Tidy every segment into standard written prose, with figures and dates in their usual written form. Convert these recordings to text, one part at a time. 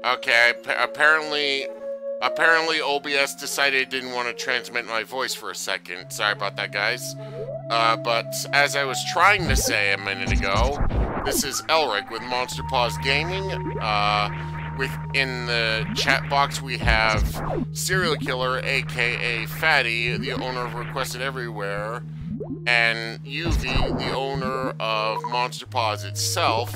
Okay, apparently OBS decided it didn't want to transmit my voice for a second. Sorry about that, guys. But as I was trying to say a minute ago, this is Elric with Monster Paws Gaming. Within the chat box, we have Serial Killer, aka Fatty, the owner of Requested Everywhere, and UV, the owner of Monster Paws itself,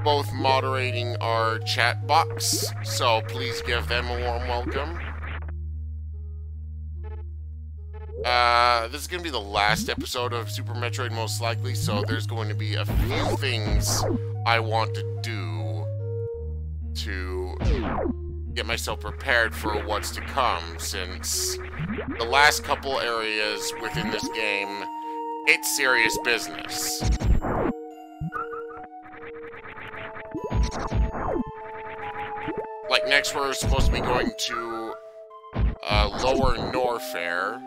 both moderating our chat box, so please give them a warm welcome. This is going to be the last episode of Super Metroid, most likely, so there's going to be a few things I want to do to get myself prepared for what's to come, since the last couple areas within this game, it's serious business. Like, next we're supposed to be going to Lower Norfair.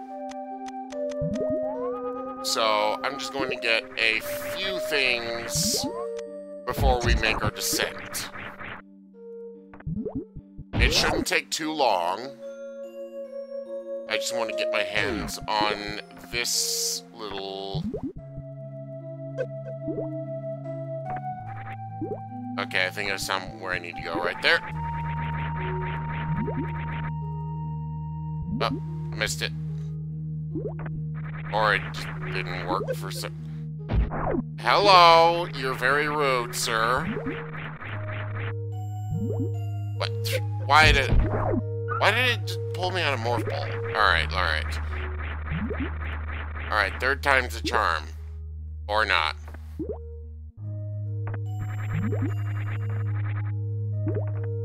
So, I'm just going to get a few things before we make our descent. It shouldn't take too long. I just want to get my hands on this little... Okay, I think I found where I need to go right there. Oh, I missed it. Or it just didn't work for some... Hello! You're very rude, sir. What? Why did it just pull me out of Morph Ball? Alright, alright. Alright, third time's the charm. Or not.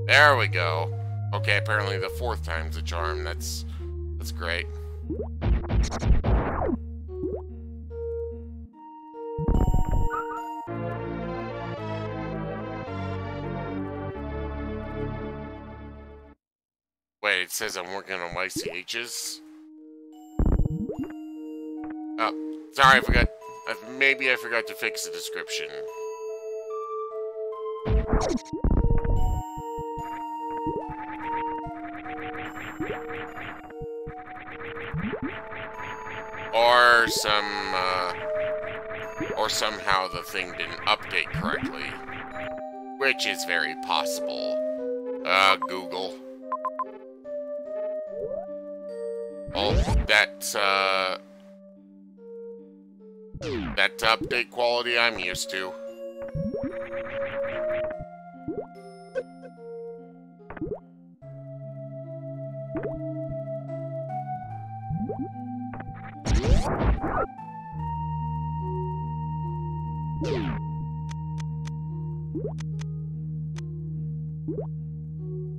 There we go. Okay, apparently the fourth time's the charm. That's great. Wait, it says I'm working on my CHs? Oh, sorry, I forgot. Maybe I forgot to fix the description. Or somehow the thing didn't update correctly. Which is very possible. Google. Oh, that's update quality I'm used to.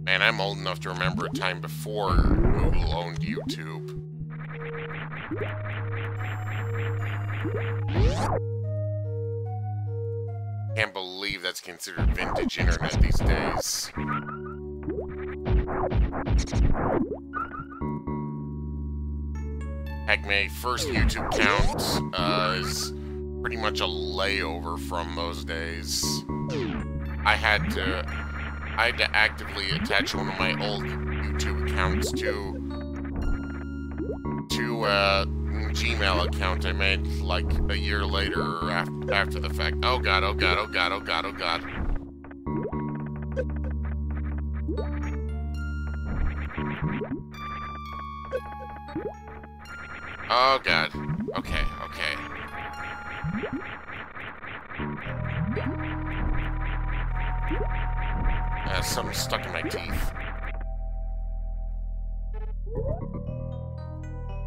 Man, I'm old enough to remember a time before Google owned YouTube. Can't believe that's considered vintage internet these days. Heck, my first YouTube count is pretty much a layover from those days. I had to actively attach one of my old YouTube accounts to a Gmail account I made like a year later or after the fact. Oh god, oh god, oh god, oh god, oh god. Oh god. Okay, okay. Something stuck in my teeth.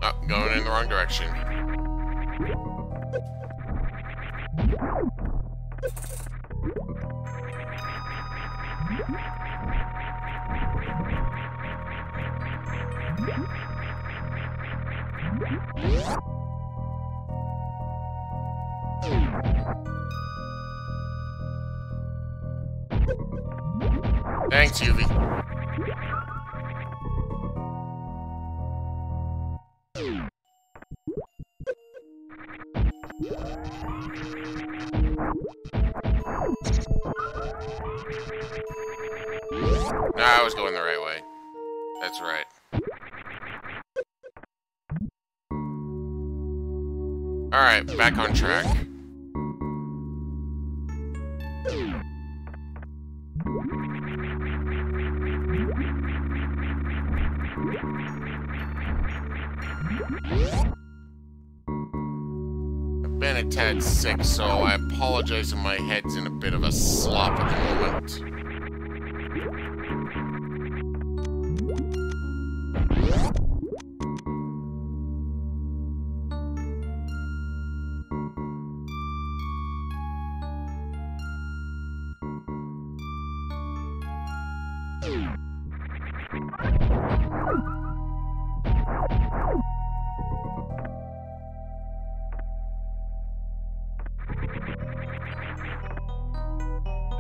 Oh, going in the wrong direction. Thanks, UV. No, I was going the right way. That's right. Alright, back on track. I've been a tad sick, so I apologize if my head's in a bit of a slop at the moment.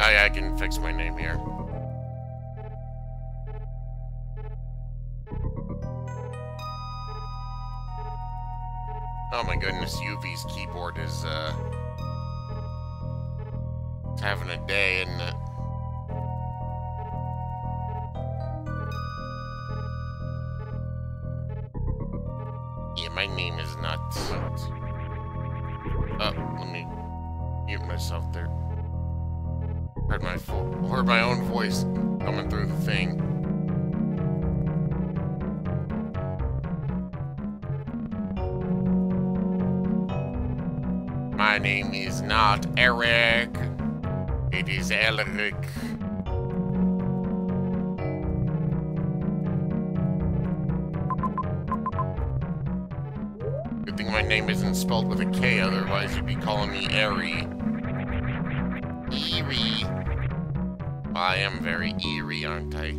Oh yeah, I can fix my name here. Oh my goodness, UV's keyboard is, it's having a day, isn't it? Yeah, my name is not... Oh, let me mute myself there. Heard my own voice coming through the thing. My name is not Eric. It is Elric. Good thing my name isn't spelled with a K, otherwise you'd be calling me Eri. Eerie. Well, I am very eerie, aren't I?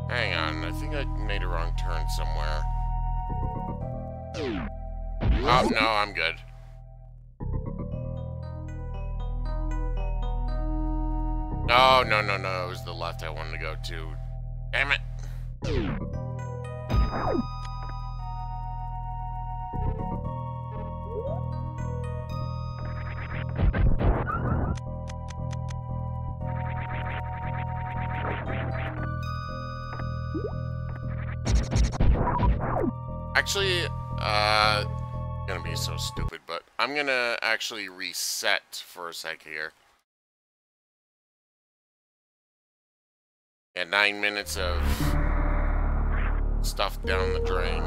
Hang on, I think I made a wrong turn somewhere. Oh, no, I'm good. No, no, no, no, it was the left I wanted to go to. Damn it. Actually, gonna be so stupid, but I'm gonna actually reset for a sec here. Yeah, 9 minutes of stuff down the drain.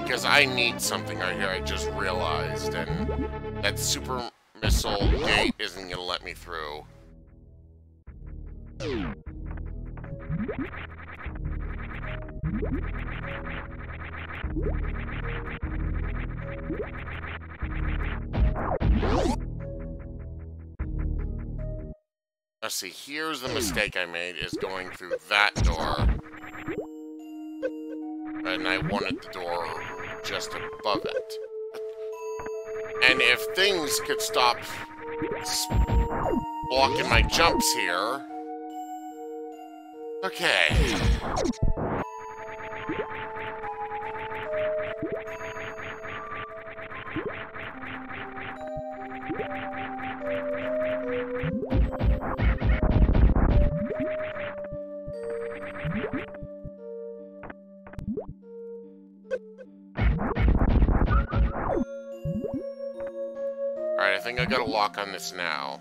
Because I need something right here, I just realized, and that super missile gate isn't gonna let me through. Oh, Let's see, here's the mistake I made, is going through that door. And I wanted the door just above it. And if things could stop blocking my jumps here... Okay. Alright, I think I got a lock on this now.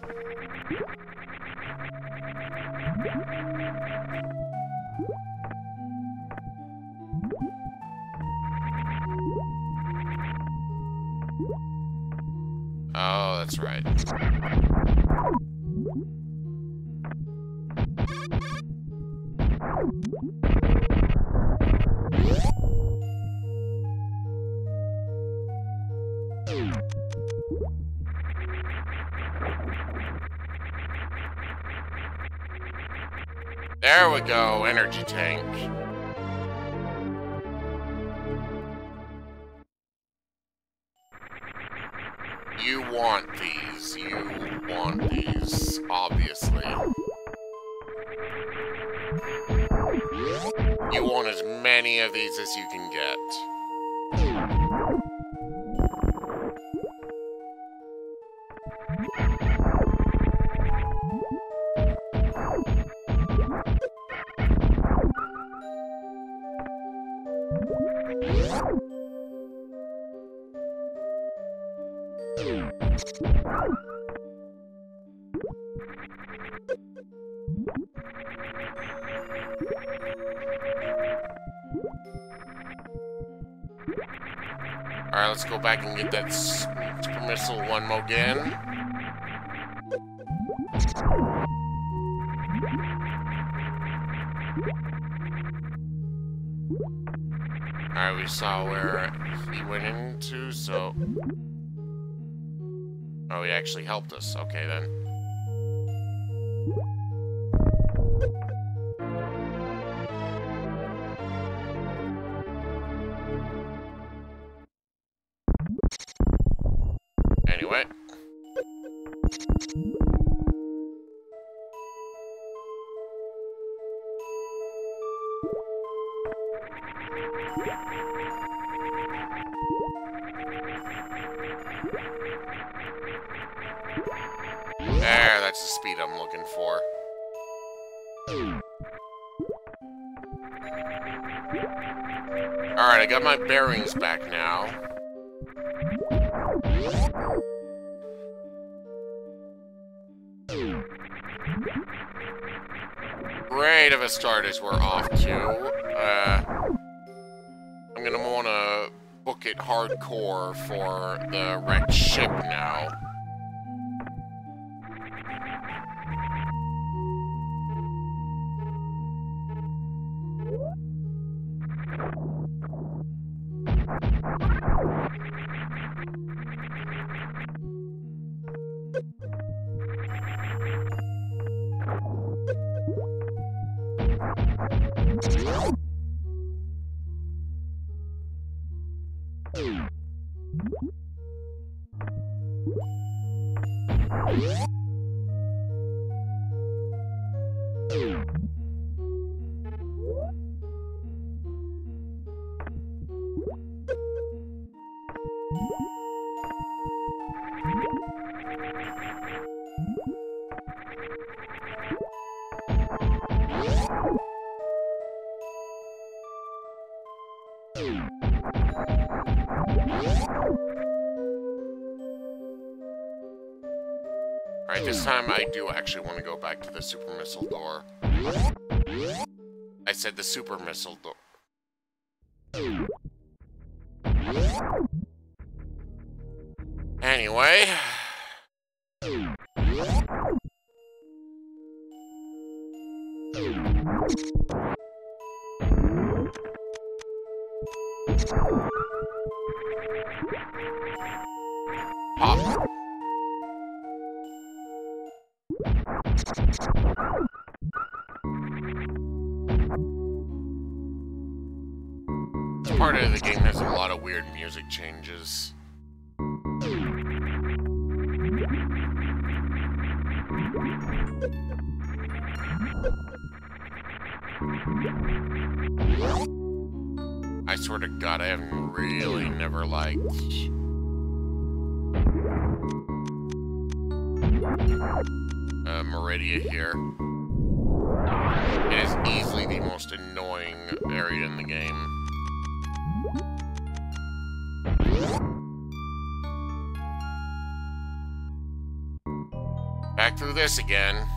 Oh, that's right. There we go, energy tank. You want these. You want these, obviously. You want as many of these as you can get. Alright, let's go back and get that super missile one more again. Alright, we saw where he went into, so... Oh, he actually helped us. Okay, then. Anyway. There, that's the speed I'm looking for. Alright, I got my bearings back now. Great of a start as we're off to. I'm gonna wanna book it hardcore for the wrecked ship now. Alright, this time I do actually want to go back to the super missile door. I said the super missile door. Anyway. Pop. This part of the game has a lot of weird music changes. I swear to God, I have really never liked Meridia here. It is easily the most annoying area in the game. Back through this again.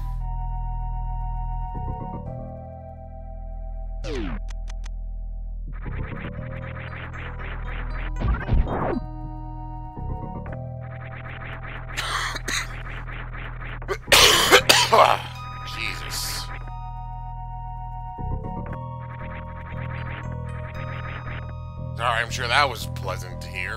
Jesus. Sorry, I'm sure that was pleasant to hear.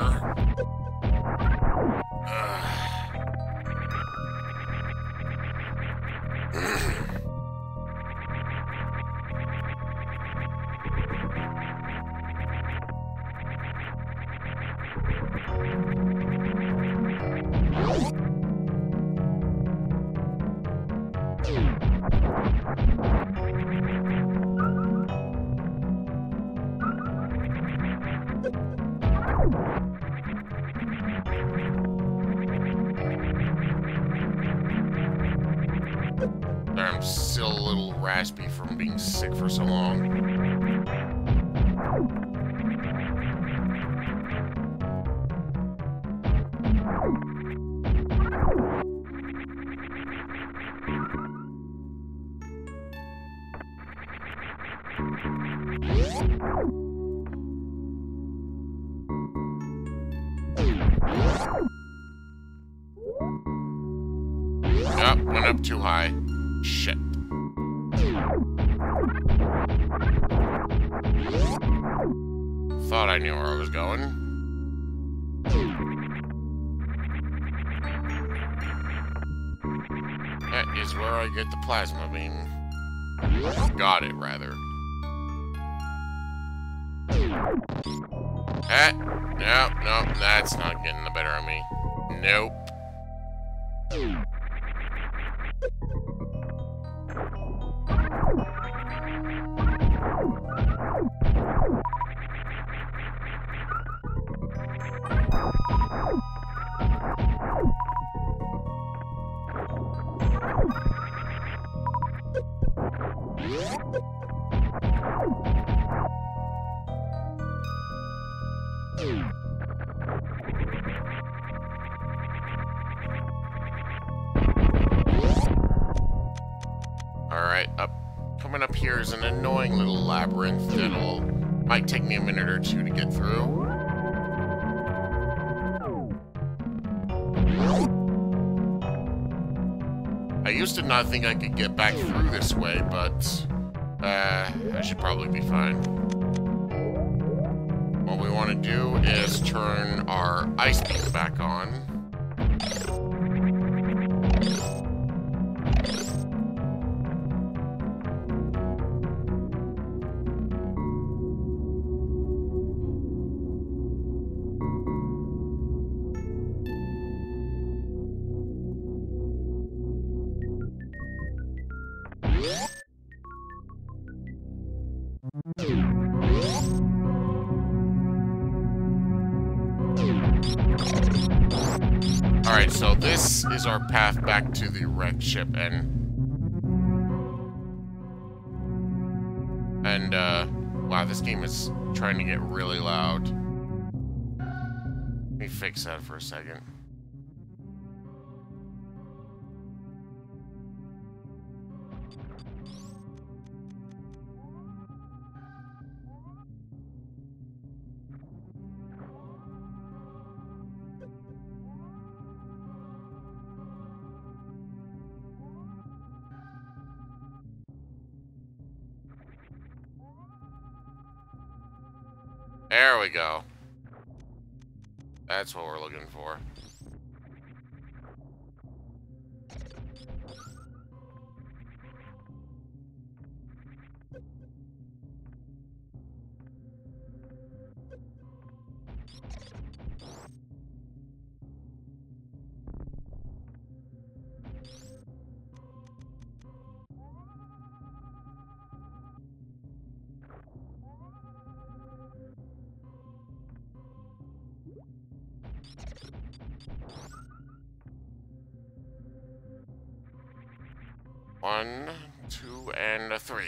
I'm still a little raspy from being sick for so long. Yep, went up too high. Shit. Thought I knew where I was going. That is where I get the plasma beam. Got it, rather. Nope, that's not getting the better of me. Nope. Alright, coming up here is an annoying little labyrinth that'll might take me a minute or two to get through. I used to not think I could get back through this way, but I should probably be fine. What we want to do is turn our ice beam back on. Alright, so this is our path back to the wrecked ship, and wow, this game is trying to get really loud. Let me fix that for a second. There we go. That's what we're looking for. 1, 2, and a 3.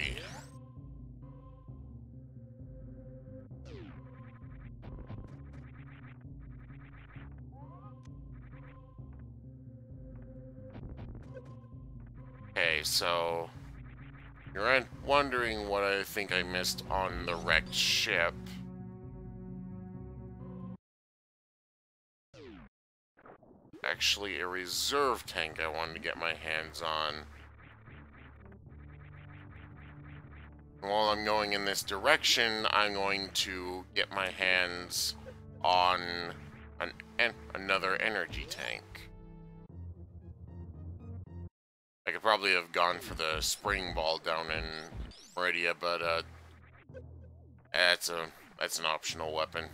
Okay, so you're wondering what I think I missed on the wrecked ship. Actually, a reserve tank I wanted to get my hands on. While I'm going in this direction, I'm going to get my hands on another energy tank. I could probably have gone for the spring ball down in Meridia, but that's an optional weapon.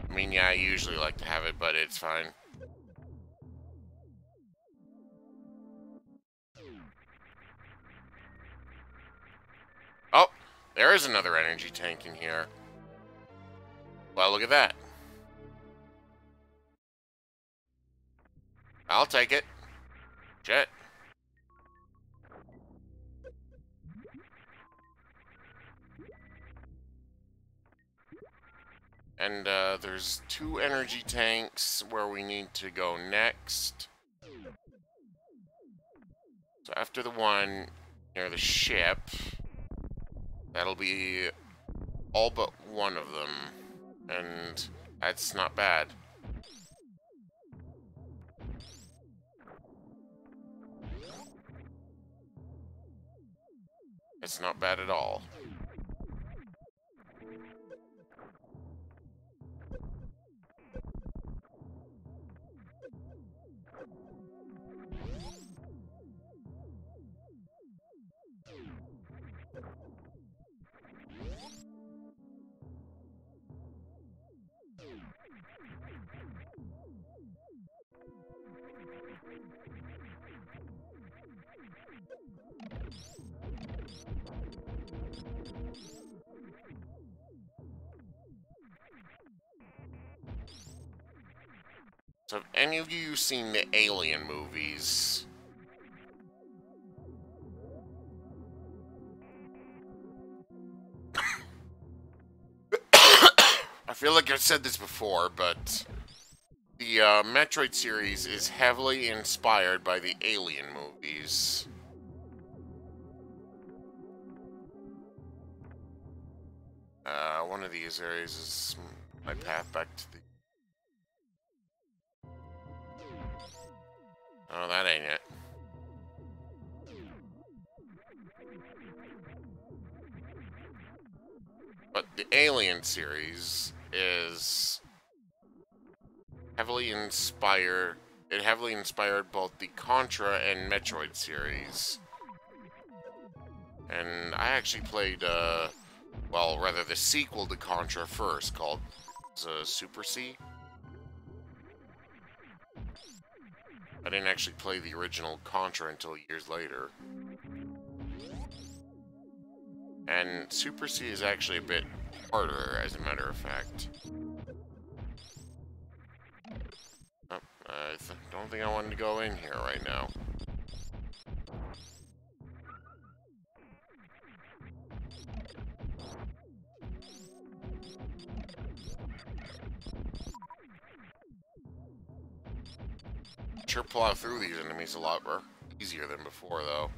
I mean, yeah, I usually like to have it, but it's fine. Oh, there is another energy tank in here. Well, look at that. I'll take it. Jet. And there's 2 energy tanks where we need to go next. So after the one near the ship, that'll be all but one of them. And that's not bad. It's not bad at all. So have any of you seen the Alien movies? I feel like I've said this before, but the Metroid series is heavily inspired by the Alien movies. One of these areas is my path back to the... Oh, that ain't it. But the Alien series is heavily inspired... It heavily inspired both the Contra and Metroid series. And I actually played, well, rather the sequel to Contra first, called Super C. I didn't actually play the original Contra until years later. And Super C is actually a bit harder, as a matter of fact. Oh, I don't think I wanted to go in here right now. Sure plow through these enemies a lot more easier than before, though.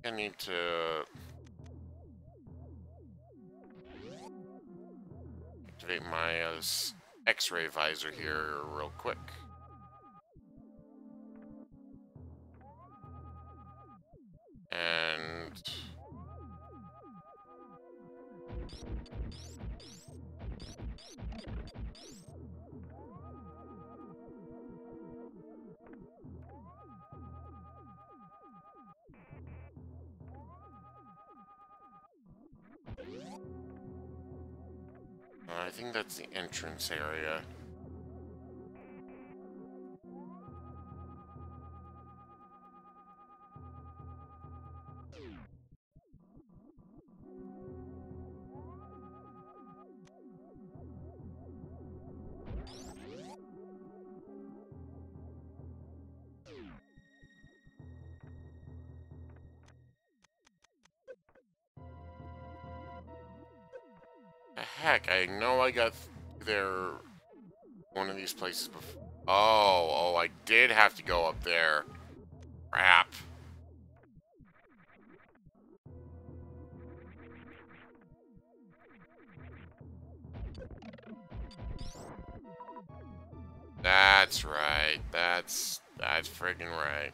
I need to activate my X-ray visor here real quick. And I think that's the entrance area. heck? I know I got there one of these places before. Oh, I did have to go up there. Crap. That's right. That's friggin' right.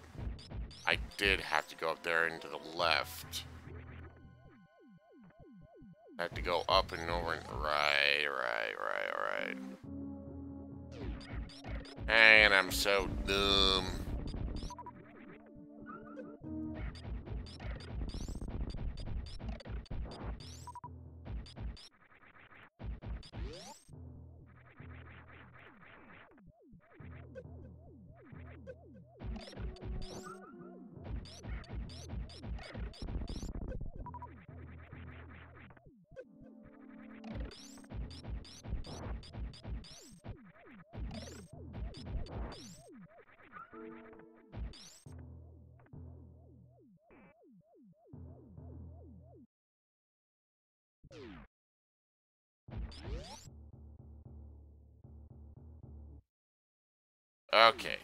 I did have to go up there and to the left. I had to go up and over and right. And I'm so dumb. Okay.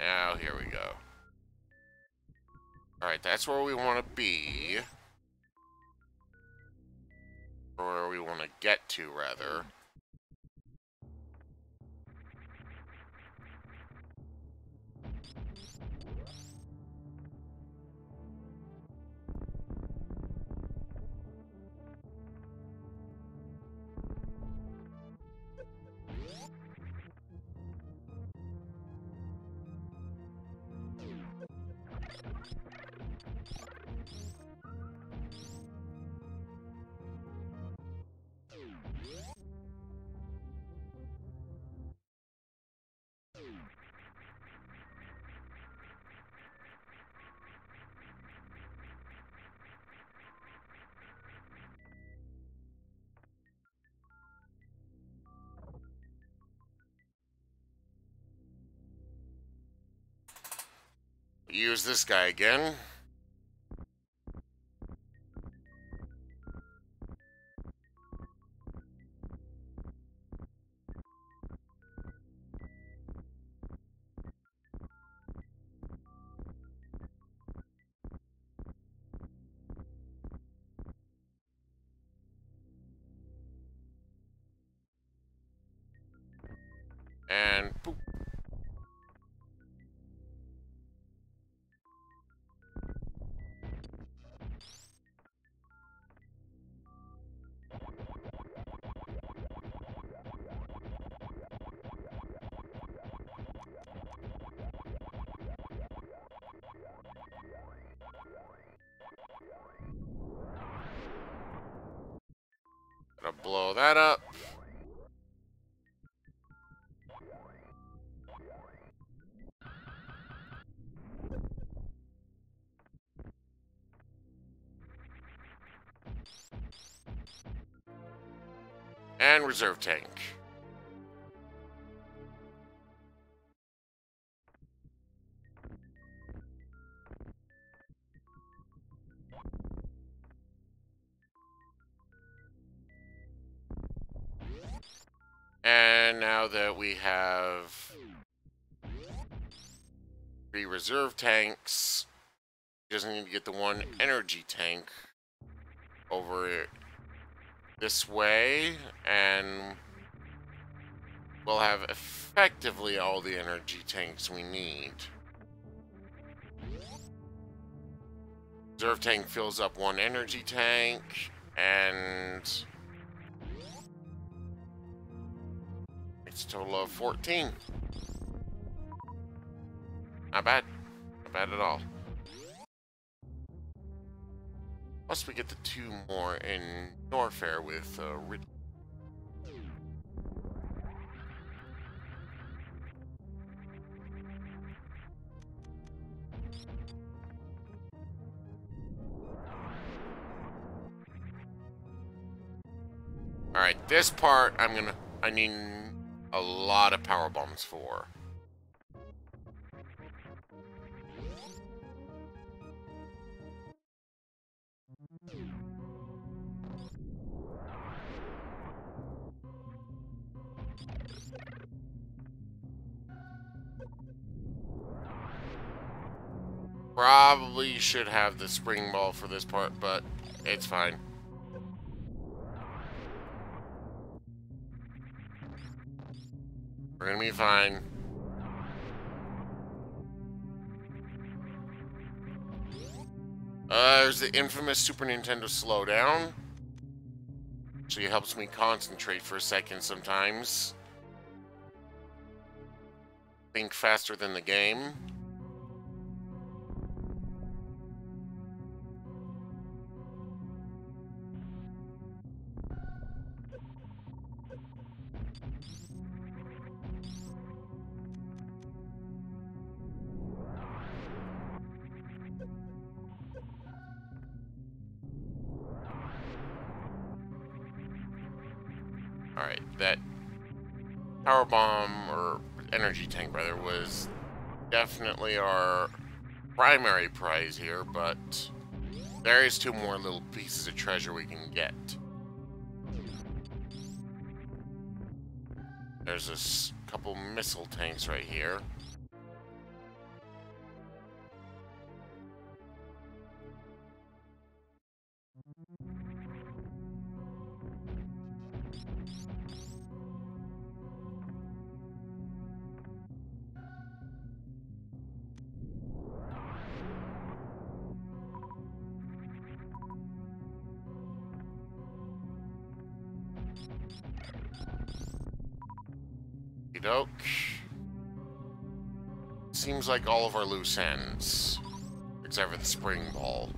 Now, here we go. Alright, that's where we want to be. Or where we want to get to, rather. Use this guy again. And boop. Gotta blow that up. And reserve tank. And now that we have 3 reserve tanks, we just need to get the 1 energy tank over this way, and we'll have effectively all the energy tanks we need. Reserve tank fills up 1 energy tank, and it's a total of 14. Not bad. Not bad at all. Plus we get the 2 more in Norfair with Ridley. Alright, this part I need a lot of power bombs for. Probably should have the spring ball for this part, but it's fine. We're gonna be fine. There's the infamous Super Nintendo slowdown. Actually helps me concentrate for a second sometimes. Think faster than the game. Alright, that power bomb, or energy tank rather, was definitely our primary prize here, but there is 2 more little pieces of treasure we can get. There's a couple missile tanks right here. Doke. Seems like all of our loose ends, except for the spring ball.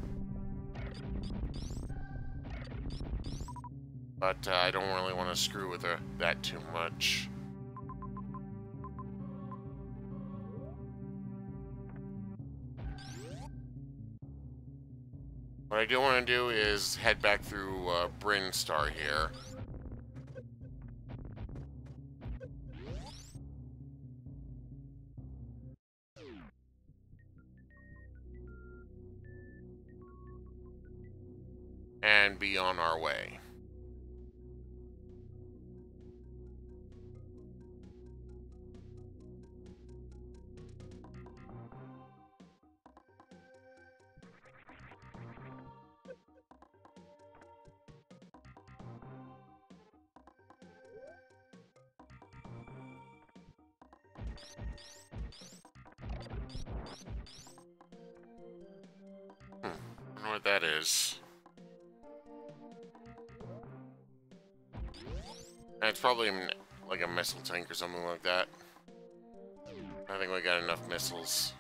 But I don't really want to screw with that too much. What I do want to do is head back through Bryn Star here. And be on our way. I don't know what that is. It's probably like a missile tank or something like that. I think we got enough missiles.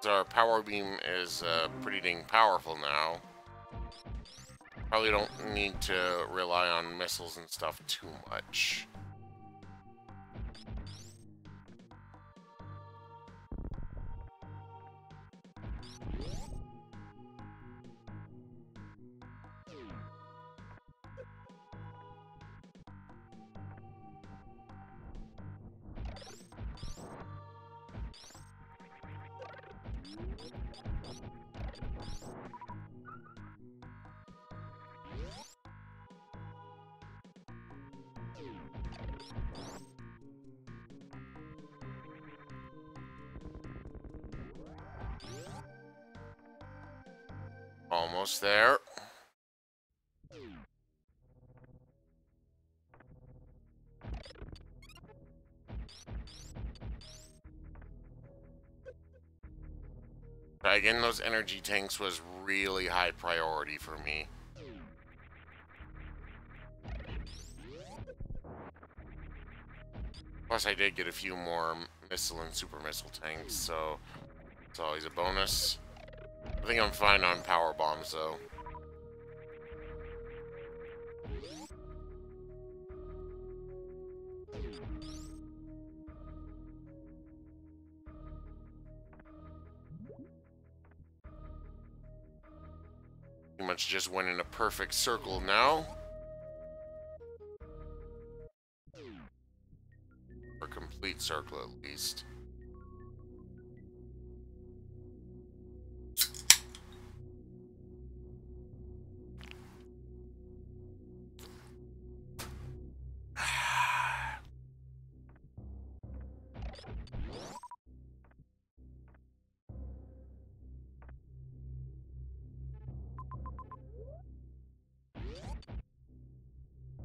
So our power beam is pretty dang powerful now. Probably don't need to rely on missiles and stuff too much. Almost there. Again, those energy tanks was really high priority for me. Plus, I did get a few more missile and super missile tanks, so it's always a bonus. I think I'm fine on power bombs, though. Pretty much just went in a perfect circle now. Or complete circle at least.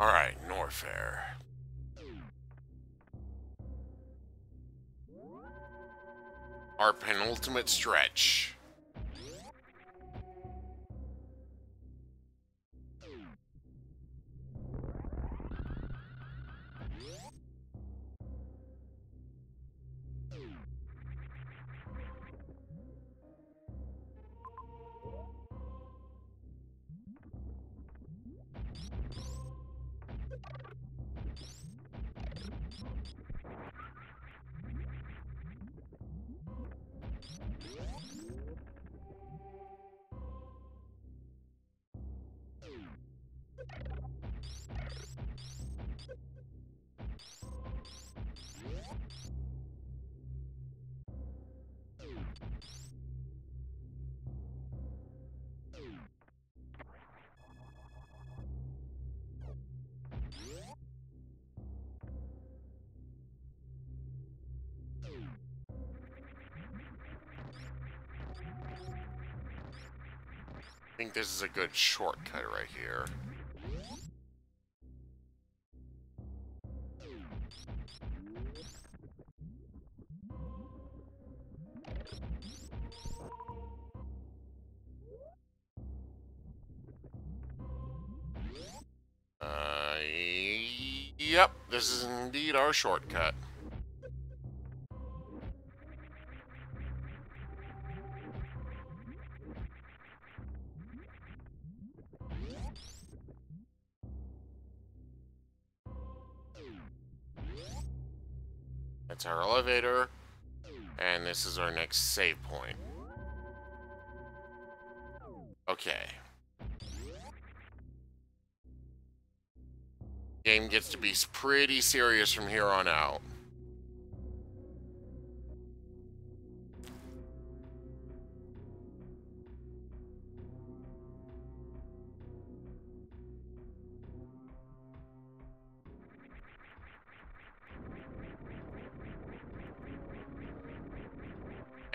Alright, Norfair. Our penultimate stretch. I think this is a good shortcut right here. Yep, this is indeed our shortcut. That's our elevator, and this is our next save point. Okay. Game gets to be pretty serious from here on out.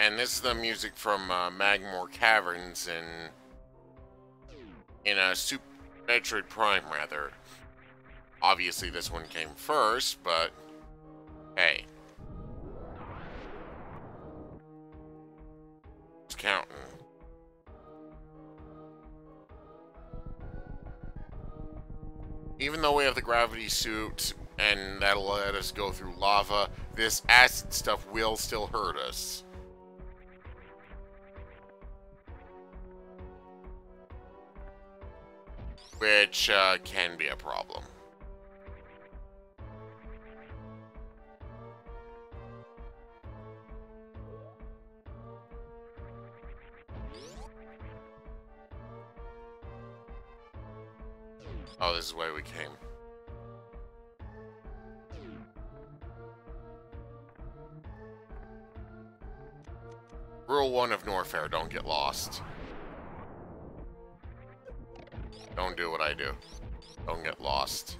And this is the music from Magmore Caverns in a Super Metroid Prime, rather. Obviously, this one came first, but hey, it's counting. Even though we have the gravity suit and that'll let us go through lava, this acid stuff will still hurt us. Which can be a problem. Oh, this is the way we came. Rule 1 of Norfair, don't get lost. Don't do what I do. Don't get lost.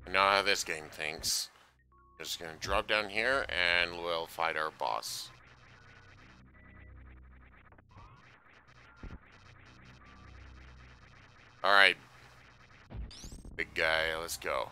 I know how this game thinks. Just gonna drop down here and we'll fight our boss. Alright, big guy, let's go.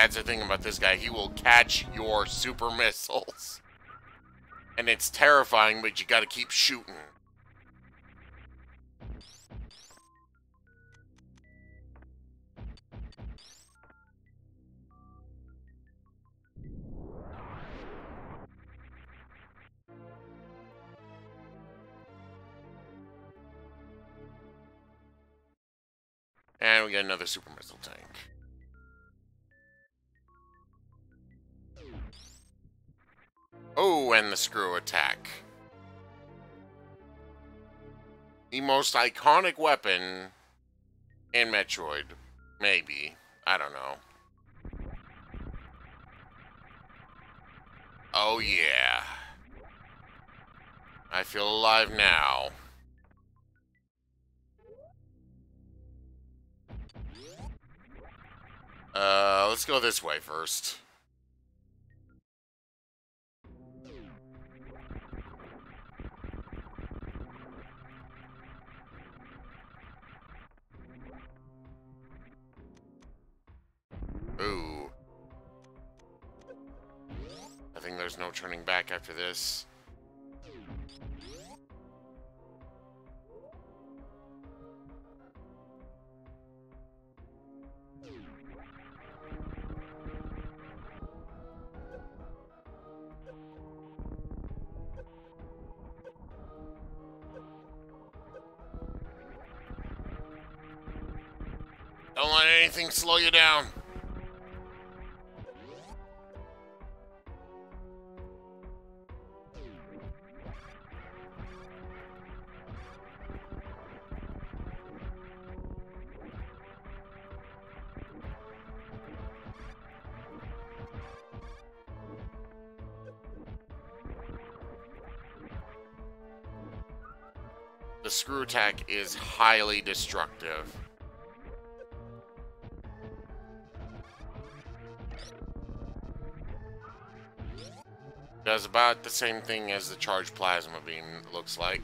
That's the thing about this guy. He will catch your super missiles. And it's terrifying, but you gotta keep shooting. And we got another super missile tank. Oh, and the screw attack. The most iconic weapon in Metroid. Maybe. I don't know. Oh, yeah. I feel alive now. Let's go this way first. Ooh. I think there's no turning back after this. Don't let anything slow you down. The screw attack is highly destructive. Does about the same thing as the charged plasma beam, it looks like.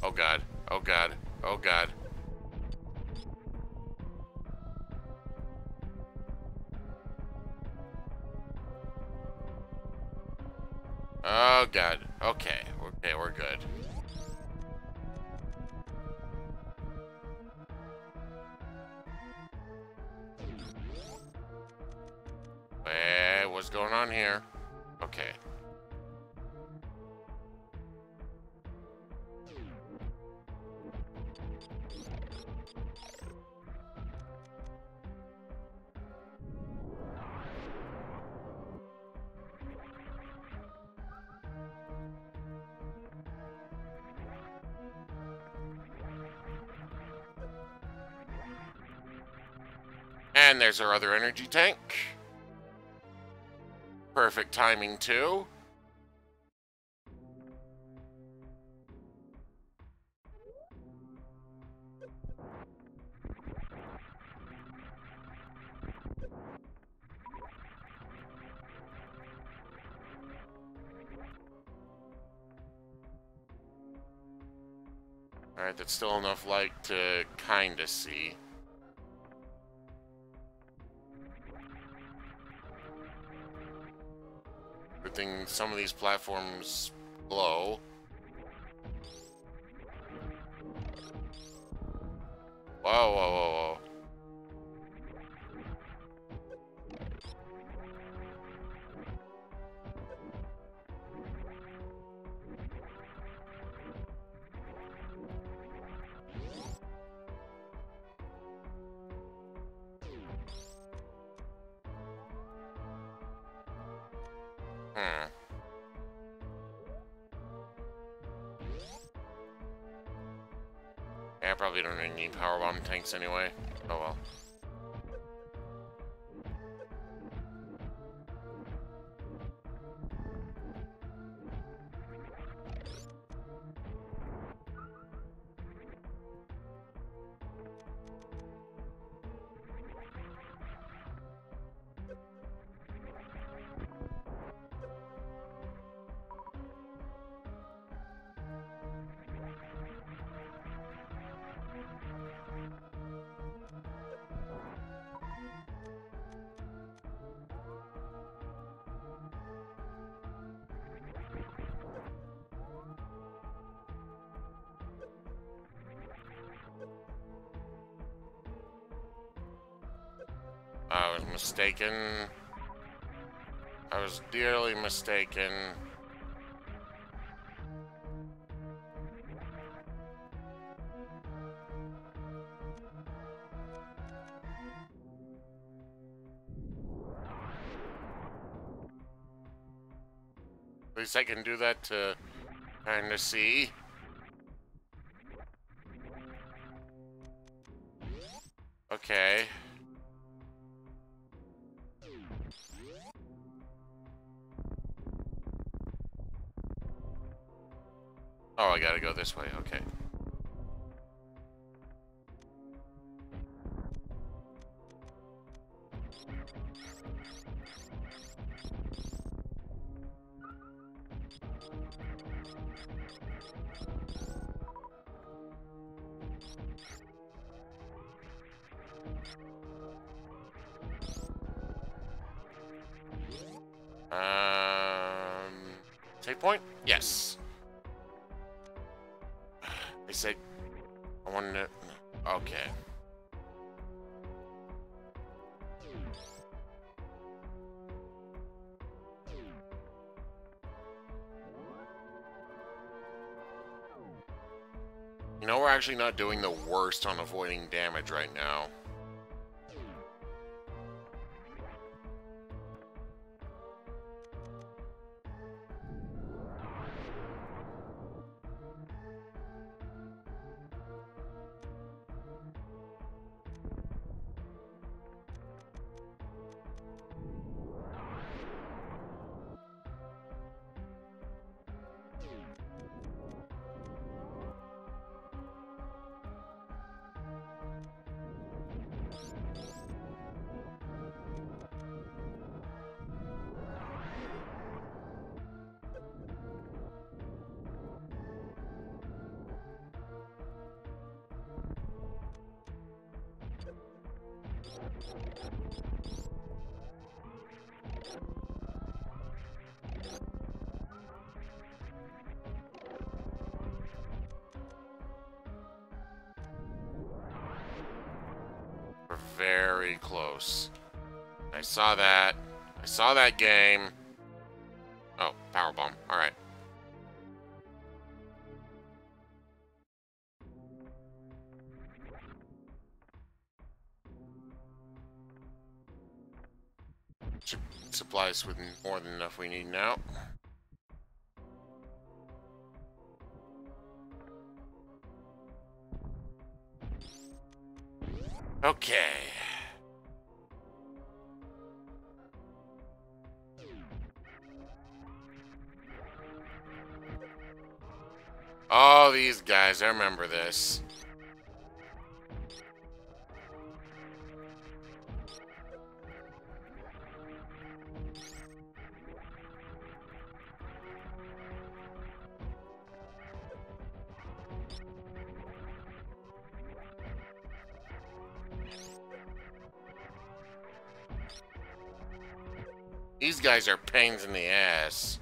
Oh god, oh god, oh god. Oh god, okay, we're good. Hey, what's going on here? Okay. And there's our other energy tank. Perfect timing, too. Alright, that's still enough light to kinda see. Good thing some of these platforms glow. Whoa, whoa, whoa, whoa. Yeah, I probably don't need powerbomb tanks anyway. Oh well. I was mistaken. I was dearly mistaken. At least I can do that to kind of see. Okay. Oh, I gotta go this way, okay. Save point? Yes. They said I wanted to. Okay. You know, we're actually not doing the worst on avoiding damage right now. We're very close. I saw that. I saw that game. Oh, powerbomb. All right. Should supply us with more than enough we need now. Okay. Oh, these guys, I remember this. These guys are pains in the ass.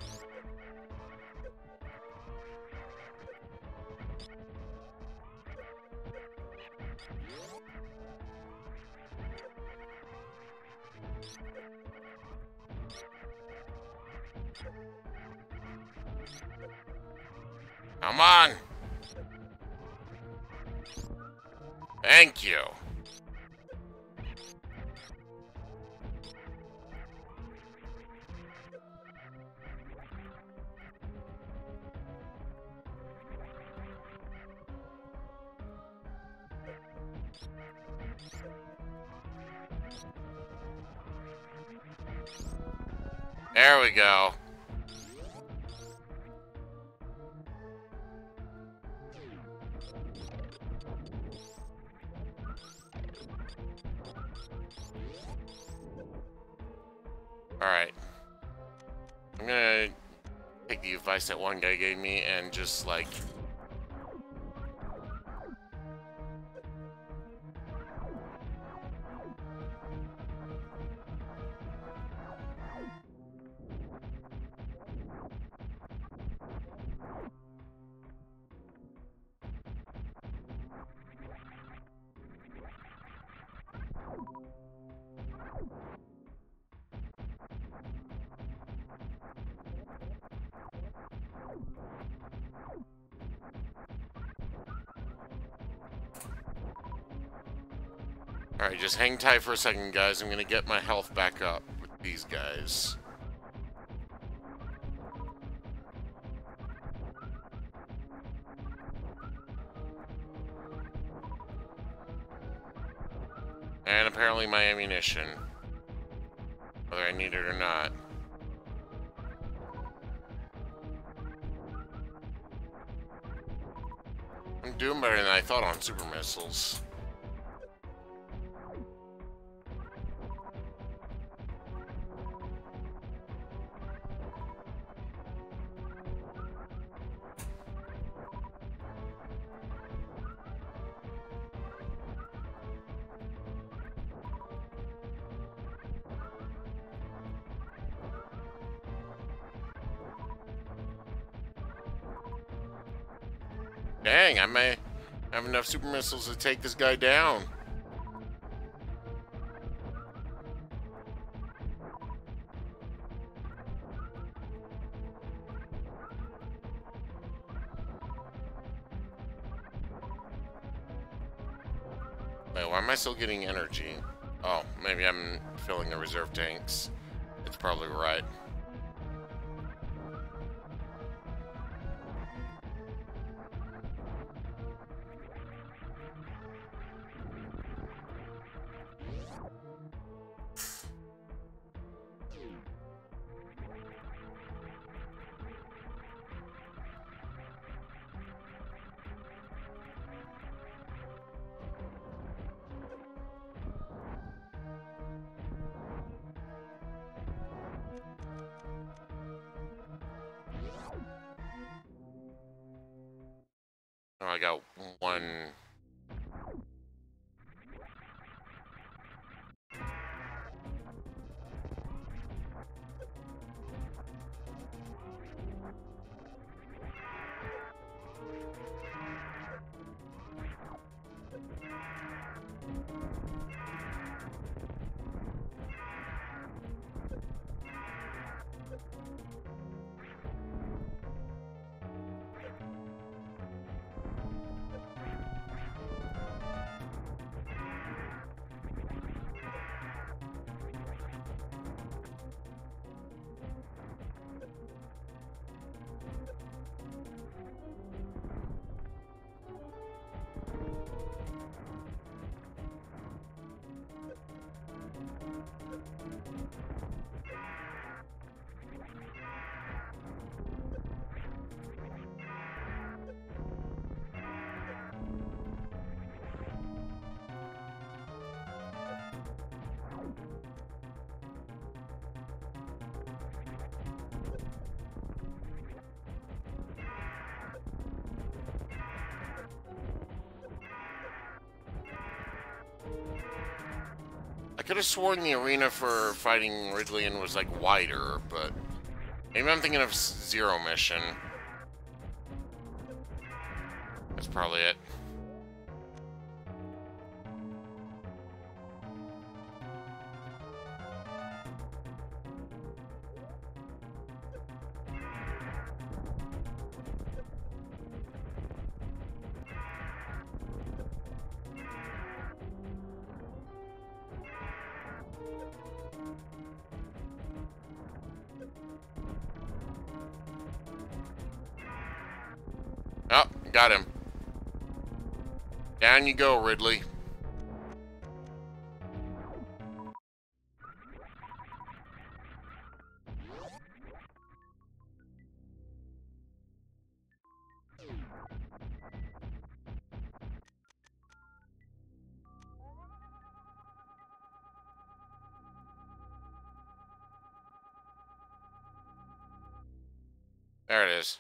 Come on. Thank you. There we go. Alright. I'm gonna take the advice that one guy gave me and just, like... Alright, just hang tight for a second, guys. I'm gonna get my health back up with these guys. And apparently my ammunition. Whether I need it or not. I'm doing better than I thought on super missiles. Dang, I may have enough super missiles to take this guy down. Wait, why am I still getting energy? Oh, maybe I'm filling the reserve tanks. It's probably right. Oh, I got one. I could have sworn the arena for fighting Ridley was like wider, but maybe I'm thinking of Zero Mission. That's probably it. Oh, got him. Down you go, Ridley. There it is.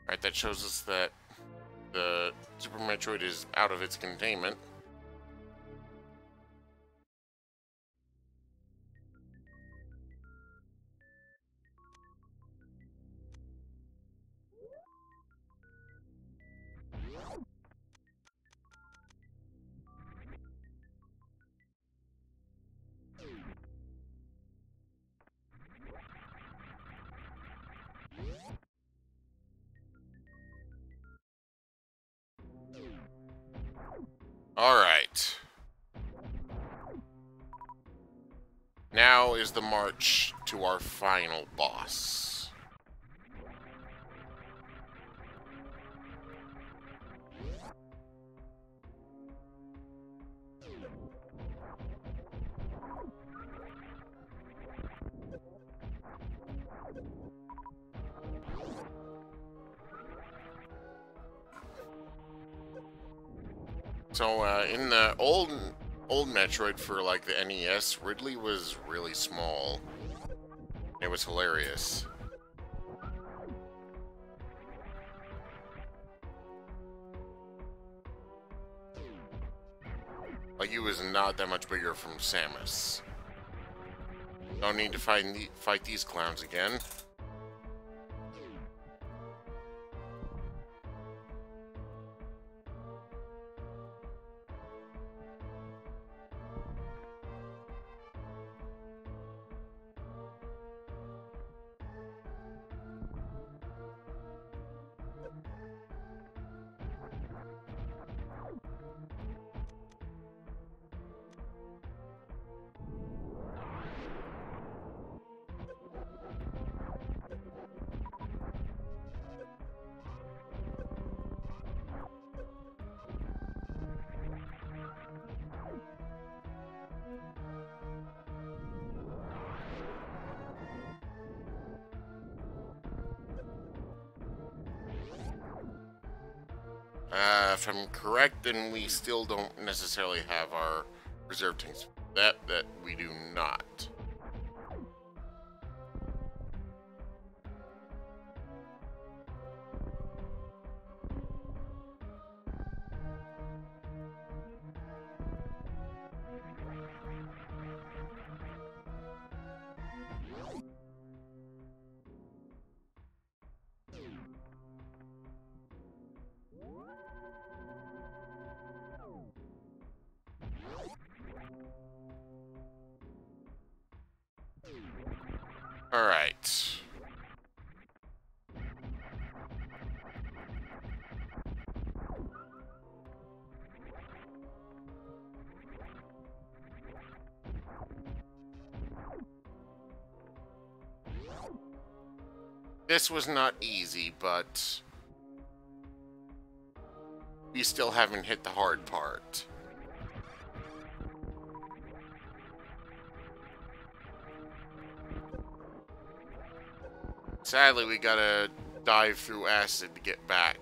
Alright, that shows us that the Super Metroid is out of its containment. Alright. Now is the march to our final boss. So, in the old Metroid for, like, the NES, Ridley was really small. It was hilarious. Like, he was not that much bigger from Samus. Don't need to fight these clowns again. If I'm correct, then we still don't necessarily have our reserve tanks. That we do not. All right. This was not easy, but we still haven't hit the hard part. Sadly, we gotta dive through acid to get back.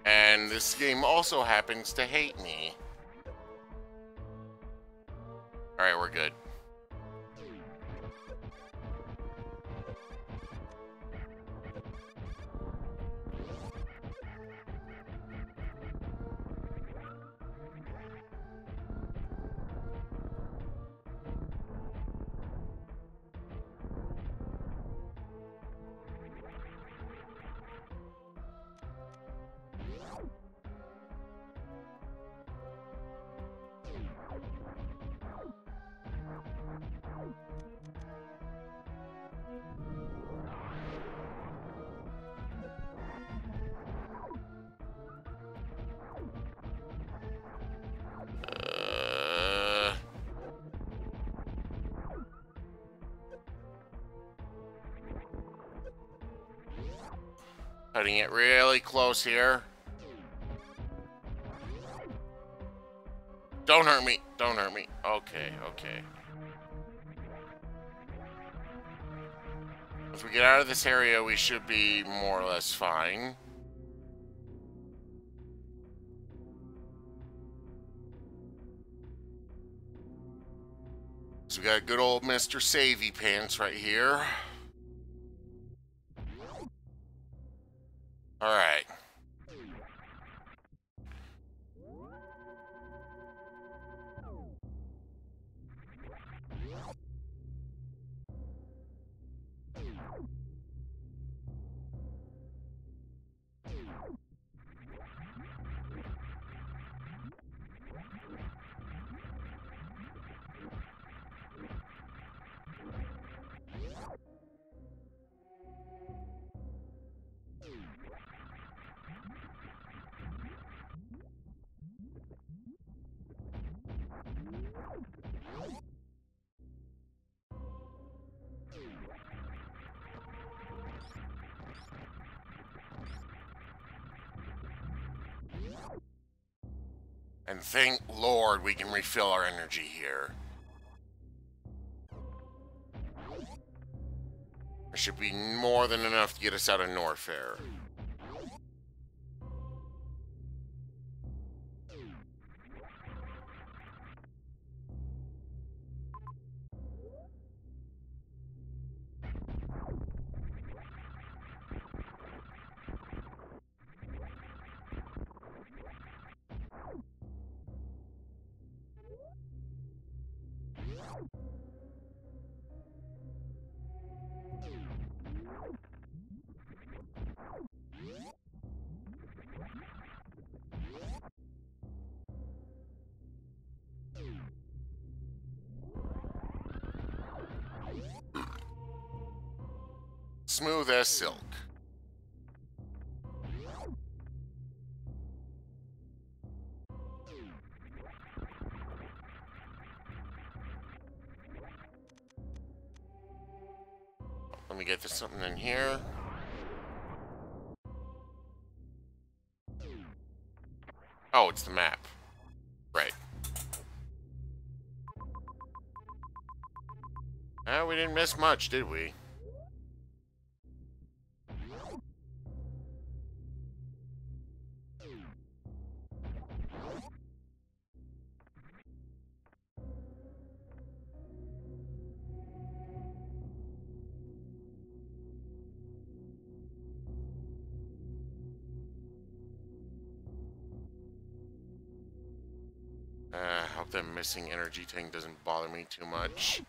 And this game also happens to hate me. Alright, we're good. Cutting it really close here. Don't hurt me. Don't hurt me. Okay, okay. If we get out of this area, we should be more or less fine. So we got good old Mr. Savey Pants right here. Alright. And thank Lord we can refill our energy here. There should be more than enough to get us out of Norfair. Smooth as silk. Let me get this something in here. Oh, it's the map. Right. We didn't miss much, did we? Hope that missing energy tank doesn't bother me too much.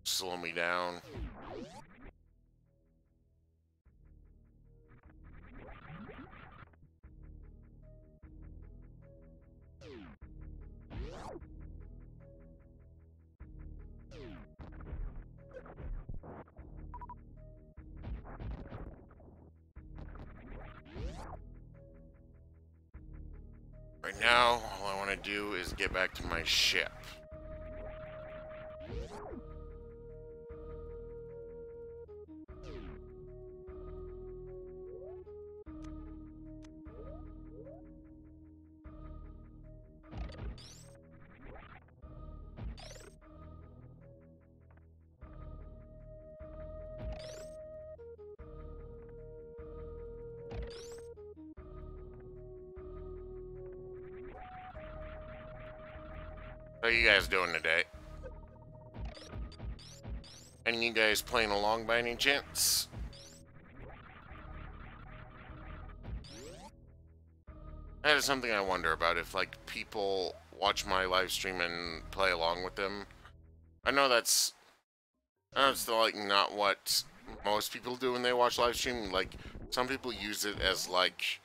Slow me down. Right now, all I want to do is get back to my ship. How are you guys doing today? Any of you guys playing along by any chance? That is something I wonder about, if like people watch my live stream and play along with them. I know it's like not what most people do when they watch live stream. Like some people use it as like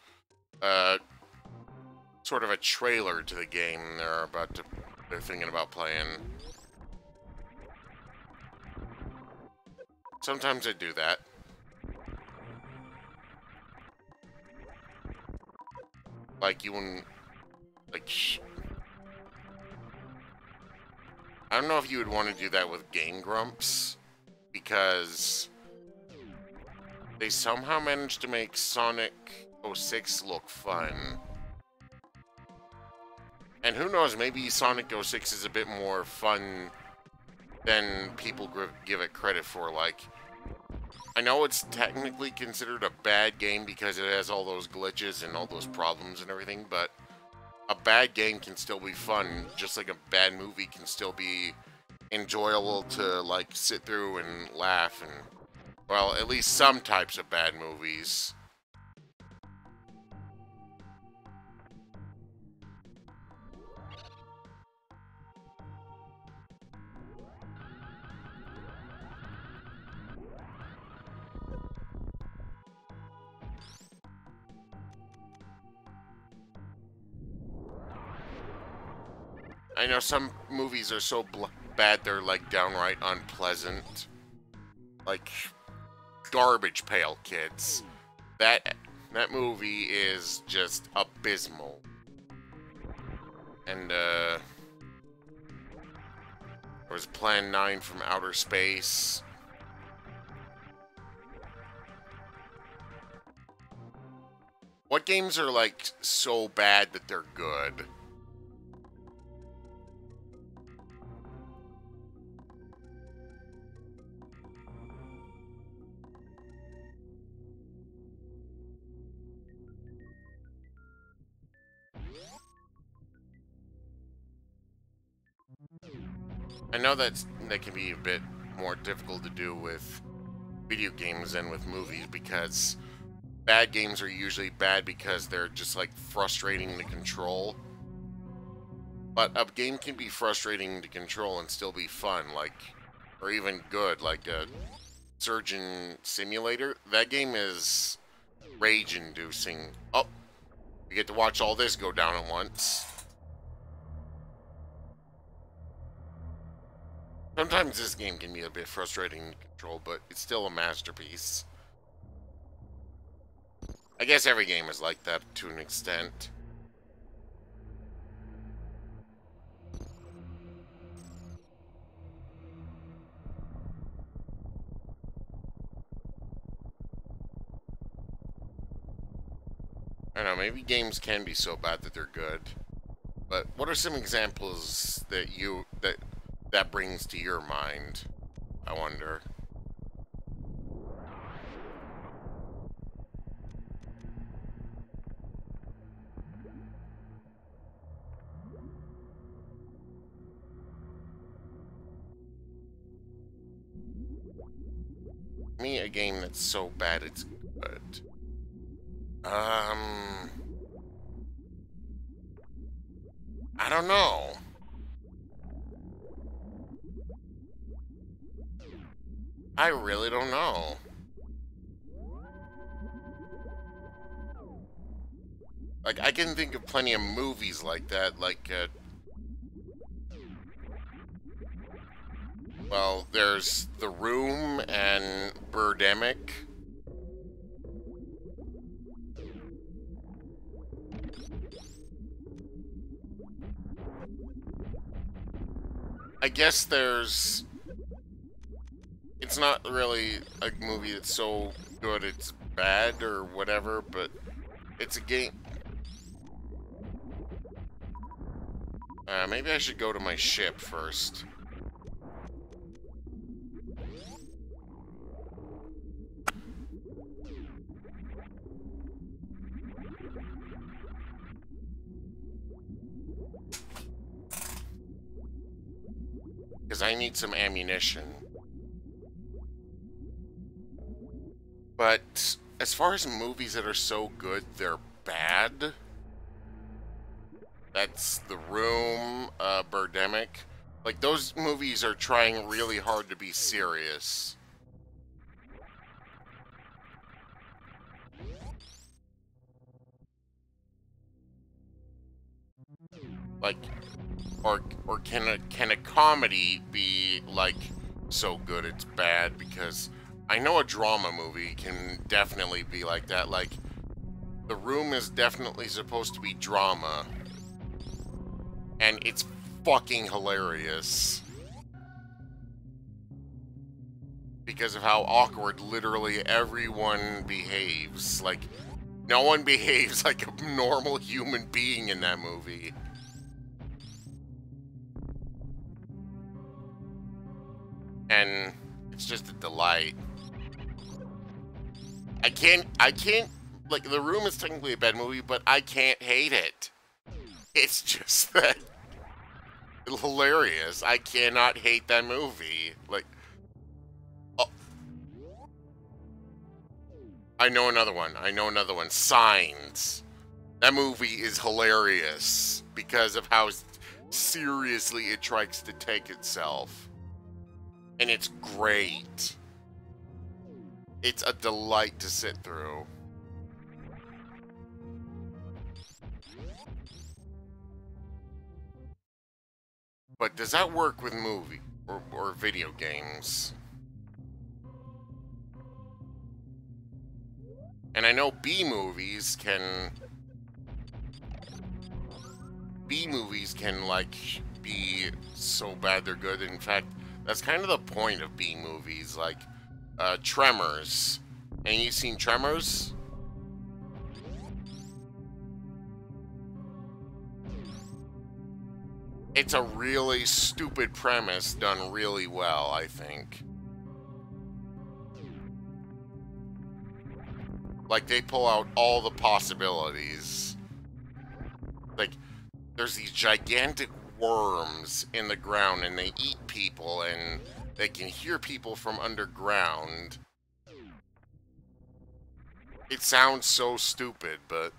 sort of a trailer to the game they're thinking about playing. Sometimes I do that. Like you wouldn't, like, I don't know if you would want to do that with Game Grumps, because they somehow managed to make Sonic 06 look fun. And who knows, maybe Sonic 06 is a bit more fun than people give it credit for. Like, I know it's technically considered a bad game because it has all those glitches and all those problems and everything, but a bad game can still be fun, just like a bad movie can still be enjoyable to, like, sit through and laugh, and, well, at least some types of bad movies. I know some movies are so bad they're like downright unpleasant. Like Garbage Pail Kids. That movie is just abysmal. And there was Plan 9 from Outer Space. What games are, like, so bad that they're good? I know that can be a bit more difficult to do with video games than with movies, because bad games are usually bad because they're just, like, frustrating to control. But a game can be frustrating to control and still be fun, like, or even good, like a Surgeon Simulator. That game is rage-inducing. Oh, we get to watch all this go down at once. Sometimes this game can be a bit frustrating to control, but it's still a masterpiece. I guess every game is like that to an extent. I don't know, maybe games can be so bad that they're good. But what are some examples that brings to your mind, I wonder? Me, a game that's so bad it's good. I don't know. I really don't know. Like, I can think of plenty of movies like that, like, well, there's The Room and Birdemic. I guess there's... It's not really a movie that's so good it's bad or whatever, but it's a game... maybe I should go to my ship first. Because I need some ammunition. But as far as movies that are so good they're bad, that's The Room, Birdemic. Like, those movies are trying really hard to be serious. Like, or can a comedy be, like, so good it's bad? Because I know a drama movie can definitely be like that. Like, The Room is definitely supposed to be drama. And it's fucking hilarious. Because of how awkward literally everyone behaves. Like, no one behaves like a normal human being in that movie. And it's just a delight. I can't, like, The Room is technically a bad movie, but I can't hate it. It's just that hilarious. I cannot hate that movie. Like, oh. I know another one. Signs. That movie is hilarious because of how seriously it tries to take itself. And it's great. It's a delight to sit through. But does that work with movie or video games? And I know B-movies can like be so bad they're good. In fact, that's kind of the point of B-movies, like Tremors. And you seen Tremors? It's a really stupid premise done really well, I think. Like, they pull out all the possibilities. Like, there's these gigantic worms in the ground, and they eat people, and they can hear people from underground. It sounds so stupid, but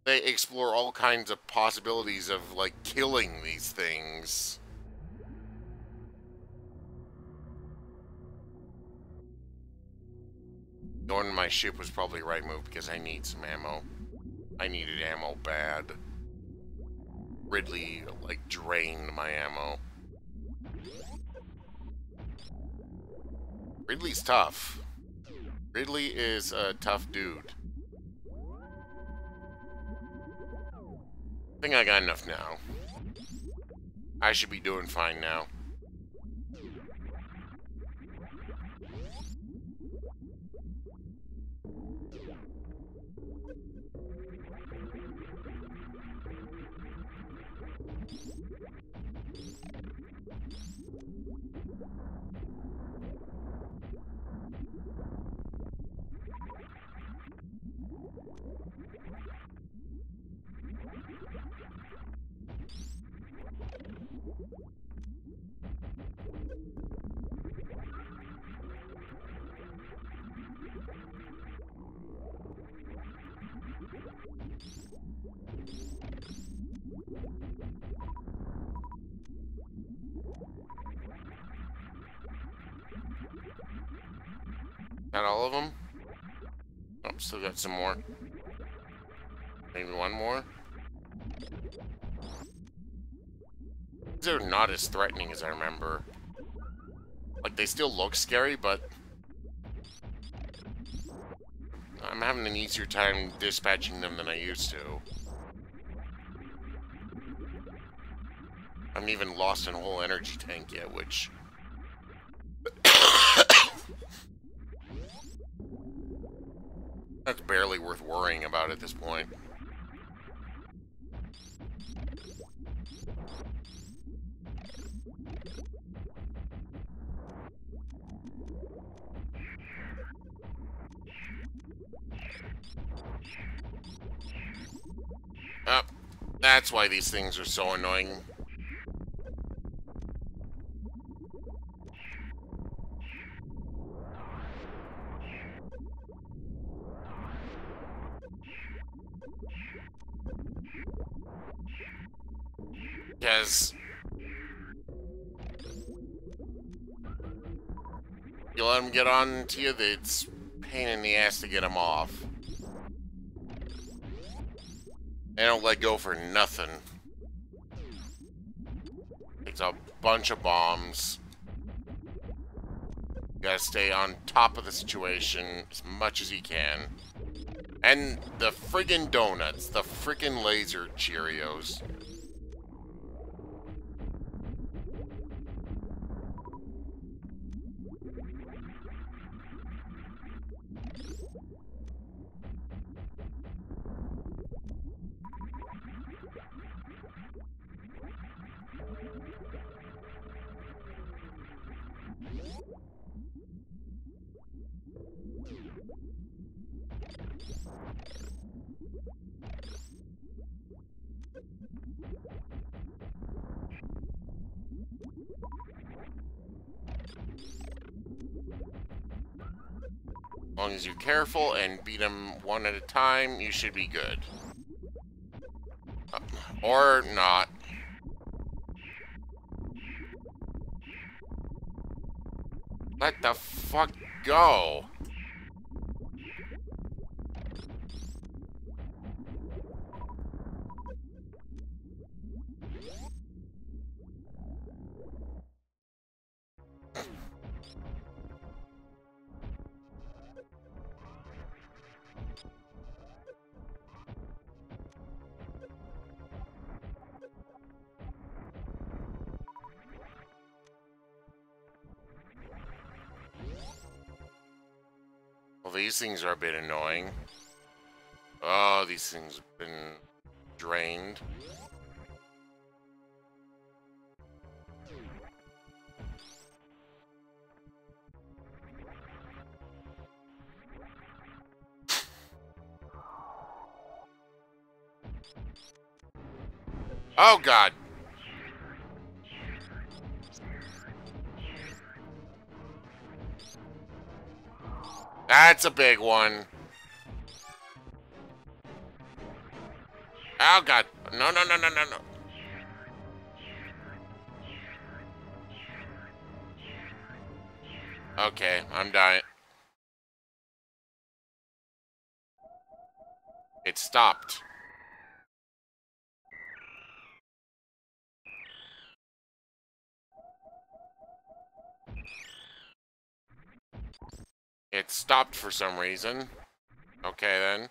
they explore all kinds of possibilities of, like, killing these things. Going to my ship was probably the right move because I need some ammo. I needed ammo bad. Ridley, like, drained my ammo. Ridley's tough. Ridley is a tough dude. I think I got enough now. I should be doing fine now. Got all of them? Oh, still got some more. Maybe one more? They're not as threatening as I remember. Like, they still look scary, but I'm having an easier time dispatching them than I used to. I haven't even lost a whole energy tank yet, which... that's barely worth worrying about at this point. That's why these things are so annoying. Because you let them get on to you, it's a pain in the ass to get them off. They don't let go for nothing. Takes a bunch of bombs. You gotta stay on top of the situation as much as you can. And the friggin' donuts, the friggin' laser Cheerios. As long as you're careful and beat them one at a time, you should be good. Or not. Let the fuck go. Well, these things are a bit annoying. Oh, these things have been drained. Oh, God. That's a big one. Oh, God. No, no, no, no, no, no. Okay, I'm dying. It stopped. It stopped for some reason. Okay, then.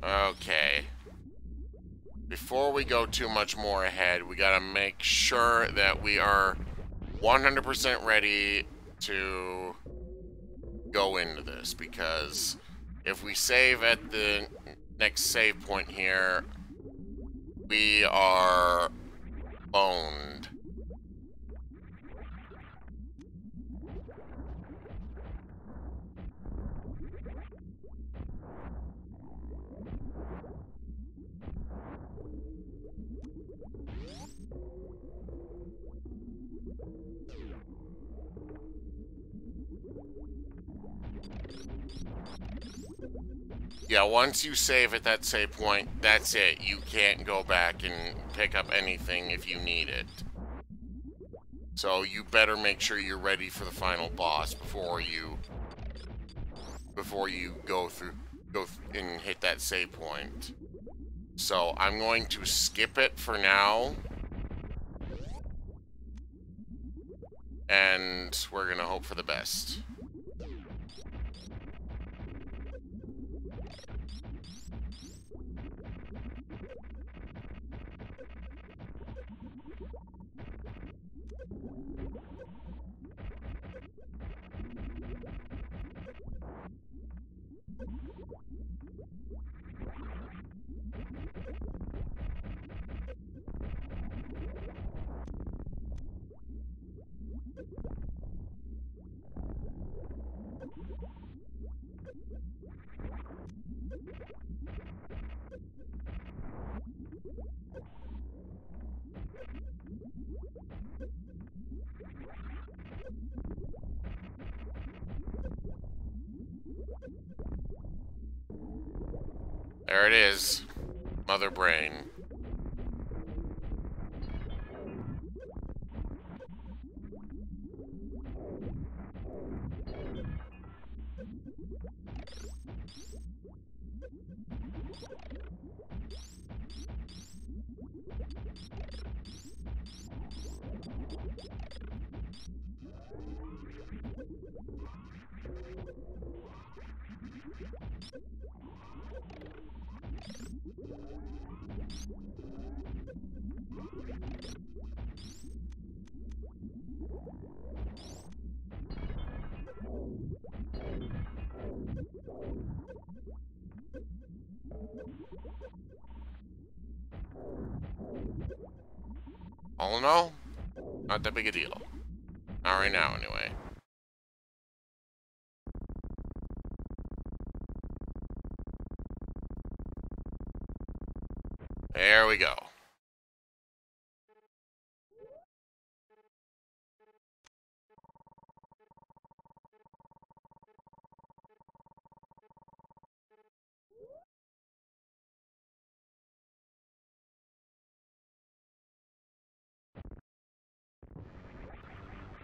Okay. Before we go too much more ahead, we gotta make sure that we are 100% ready to go into this, because if we save at the next save point here, we are boned. Yeah, once you save at that save point, that's it. You can't go back and pick up anything if you need it. So you better make sure you're ready for the final boss before you go and hit that save point. So I'm going to skip it for now. And we're gonna hope for the best. There it is. Mother Brain. All in all, not that big a deal. Not right now, anyway. There we go.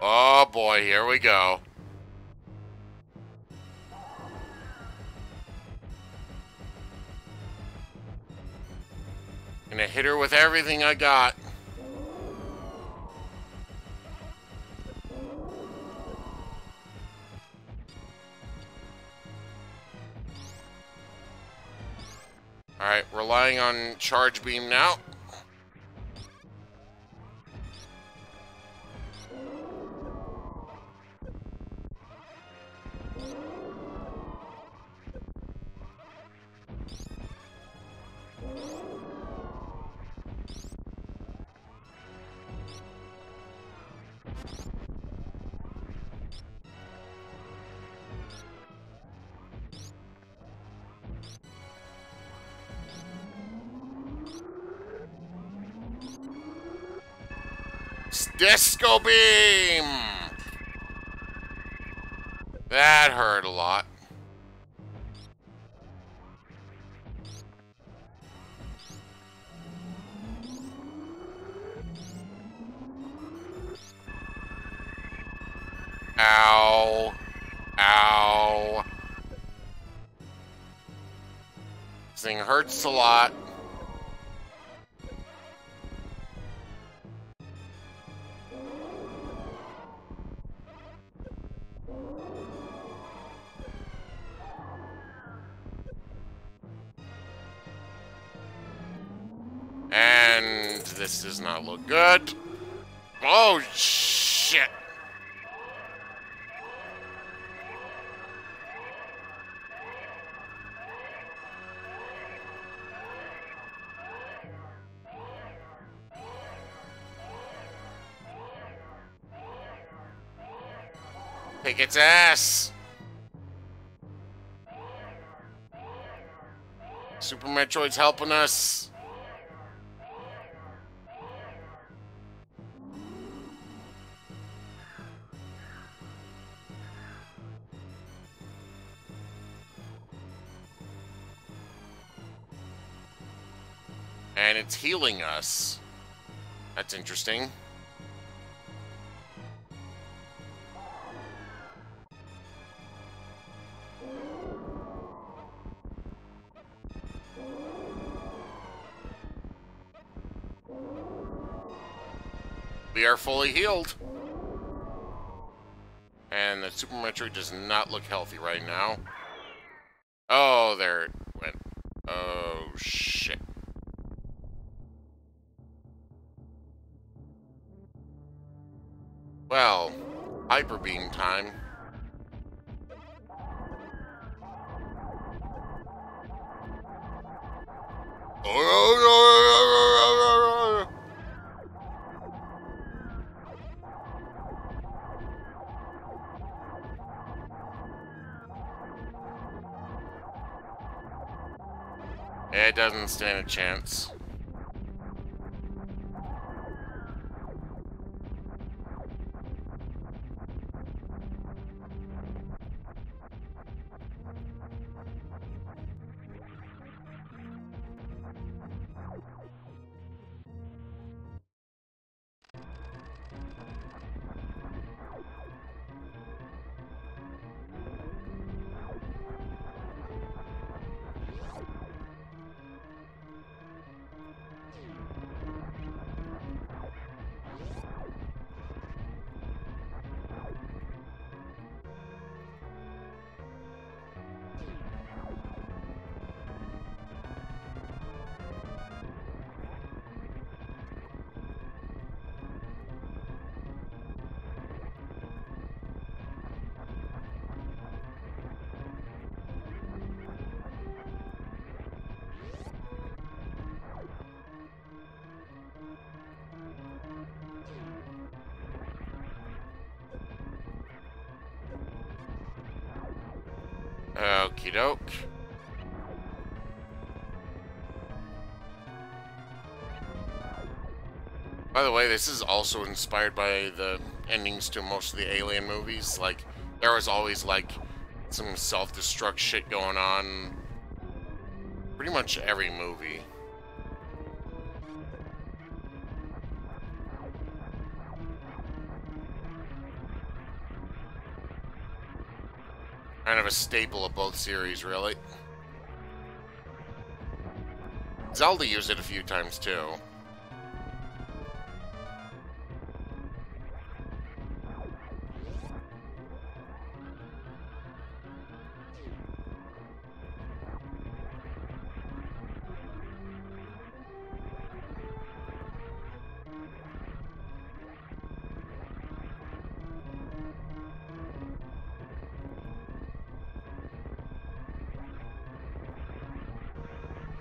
Oh boy, here we go. Gonna hit her with everything I got. Alright, relying on charge beam now. Disco beam! That hurt a lot. Ow. Ow. This thing hurts a lot. And this does not look good. Oh, shit. Kick its ass. Super Metroid's helping us. And it's healing us. That's interesting. We are fully healed. And the Super Metroid does not look healthy right now. Oh, there it went. Oh, shit. Well, Hyper Beam time. It doesn't stand a chance. Okie doke. By the way, this is also inspired by the endings to most of the Alien movies. Like, there was always, like, some self-destruct shit going on. Pretty much every movie. Kind of a staple of both series, really. Zelda used it a few times, too.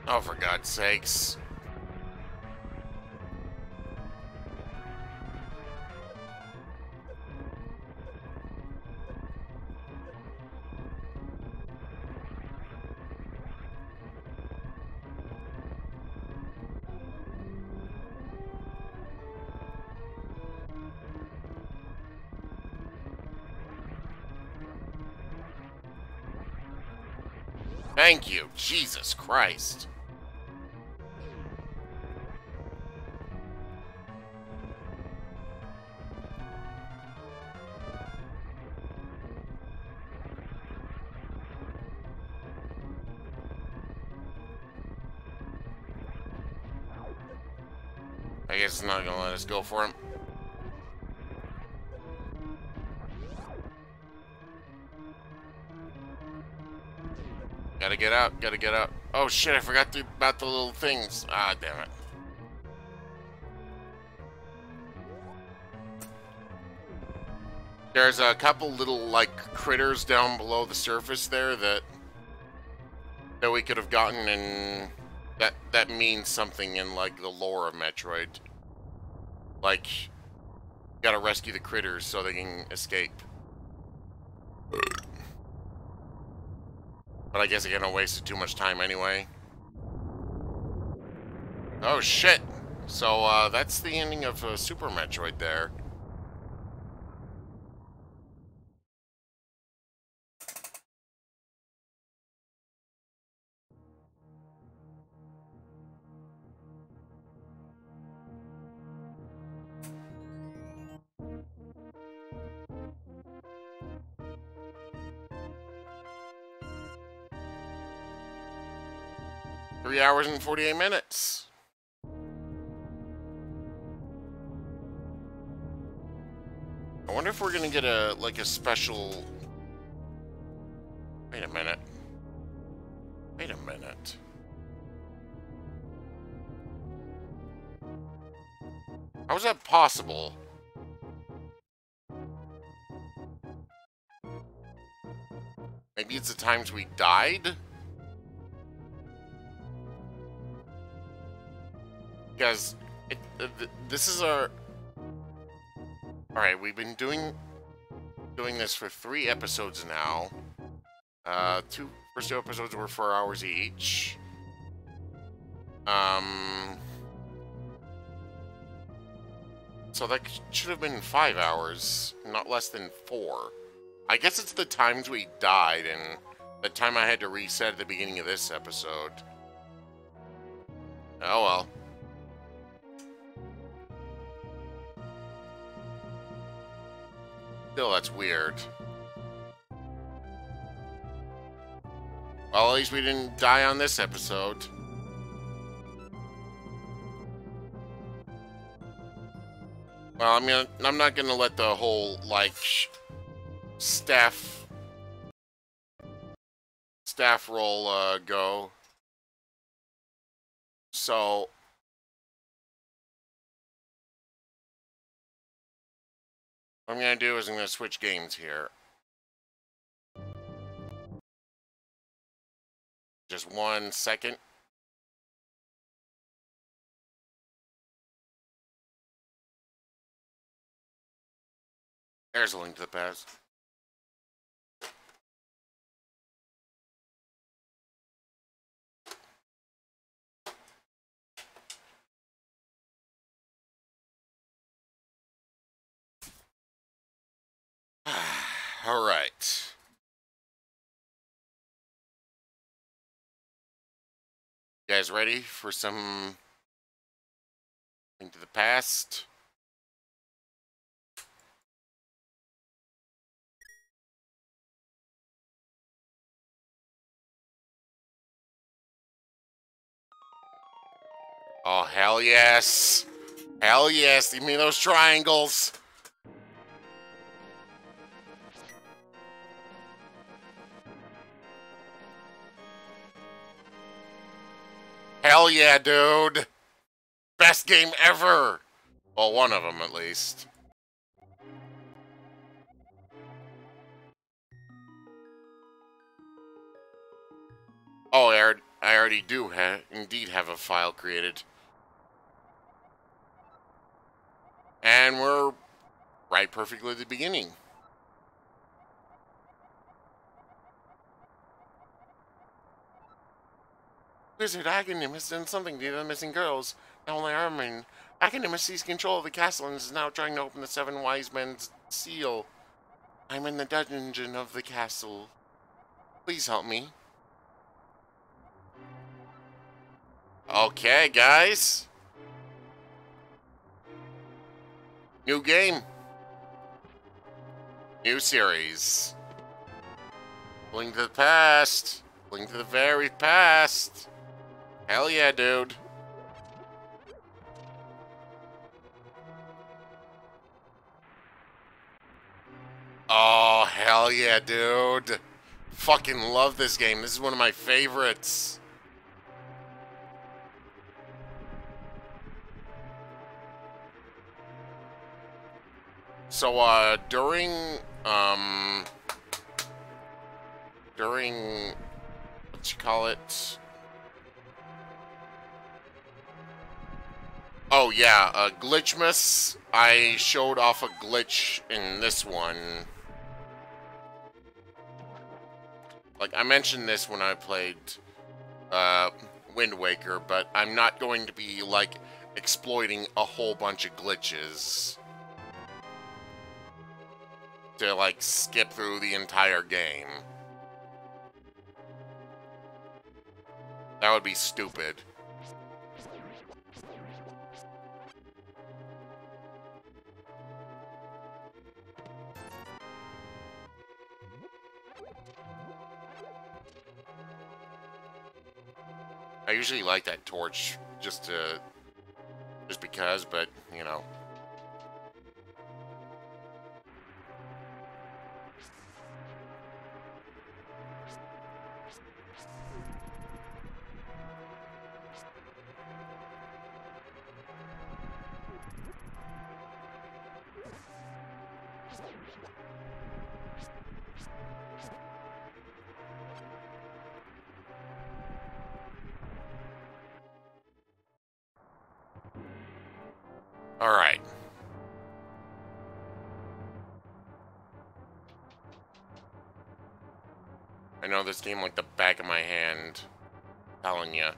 Oh, for God's sakes. Thank you. Jesus Christ. I guess it's not gonna let us go for him. Gotta get out, gotta get out. Oh shit, I forgot about the little things. Ah, damn it. There's a couple little, like, critters down below the surface there that we could have gotten, and that means something in, like, the lore of Metroid. Like, gotta rescue the critters so they can escape. But I guess again, I wasted too much time anyway. Oh shit! So that's the ending of Super Metroid there. Three hours and 48 minutes. I wonder if we're gonna get a special. Wait a minute. Wait a minute. How is that possible? Maybe it's the times we died? Because this is our... Alright, we've been doing this for 3 episodes now. First two episodes were 4 hours each. So that should have been 5 hours, not less than 4. I guess it's the times we died and the time I had to reset at the beginning of this episode. Oh well. Still, that's weird. Well, at least we didn't die on this episode. Well, I'm not gonna let the whole, like, staff roll, go. So... what I'm gonna do is I'm gonna switch games here. Just 1 second. There's a link to the past. All right. You guys ready for some into the past? Oh, hell yes. Hell yes. Give me those triangles. Hell yeah, dude. Best game ever. Well, one of them at least. Oh, I already do indeed have a file created. And we're right perfectly at the beginning. Wizard Aghanim has done something to the missing girls. Now only Armin. Aghanim has seized control of the castle and is now trying to open the 7 wise men's seal. I'm in the dungeon of the castle. Please help me. Okay, guys. New game. New series. Link to the past. Link to the very past. Hell yeah, dude. Oh, hell yeah, dude. Fucking love this game. This is one of my favorites. So, during, what you call it? Oh, yeah, Glitchmas. I showed off a glitch in this one. Like, I mentioned this when I played, Wind Waker, but I'm not going to be, like, exploiting a whole bunch of glitches to, like, skip through the entire game. That would be stupid. I usually like that torch just because, but, you know. Alright. I know this game like the back of my hand. Telling ya.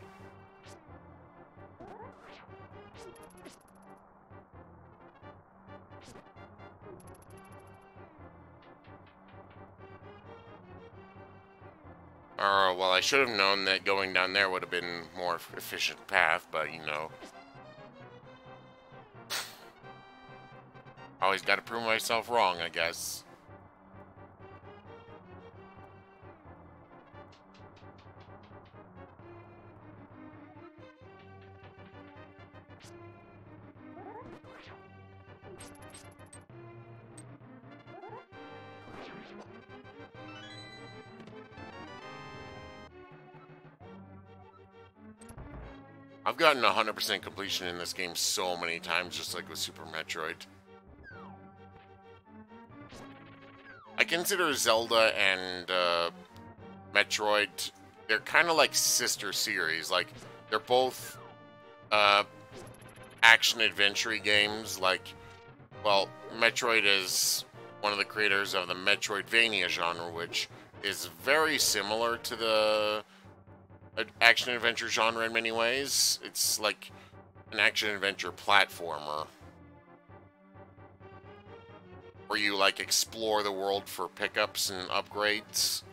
Well, I should have known that going down there would have been more efficient path, but, you know. Always gotta prove myself wrong, I guess. I've gotten 100% completion in this game so many times, just like with Super Metroid. I consider Zelda and Metroid, they're kind of like sister series. Like, they're both action-adventure games. Like, well, Metroid is one of the creators of the Metroidvania genre, which is very similar to the action-adventure genre in many ways. It's like an action-adventure platformer where you, like, explore the world for pickups and upgrades.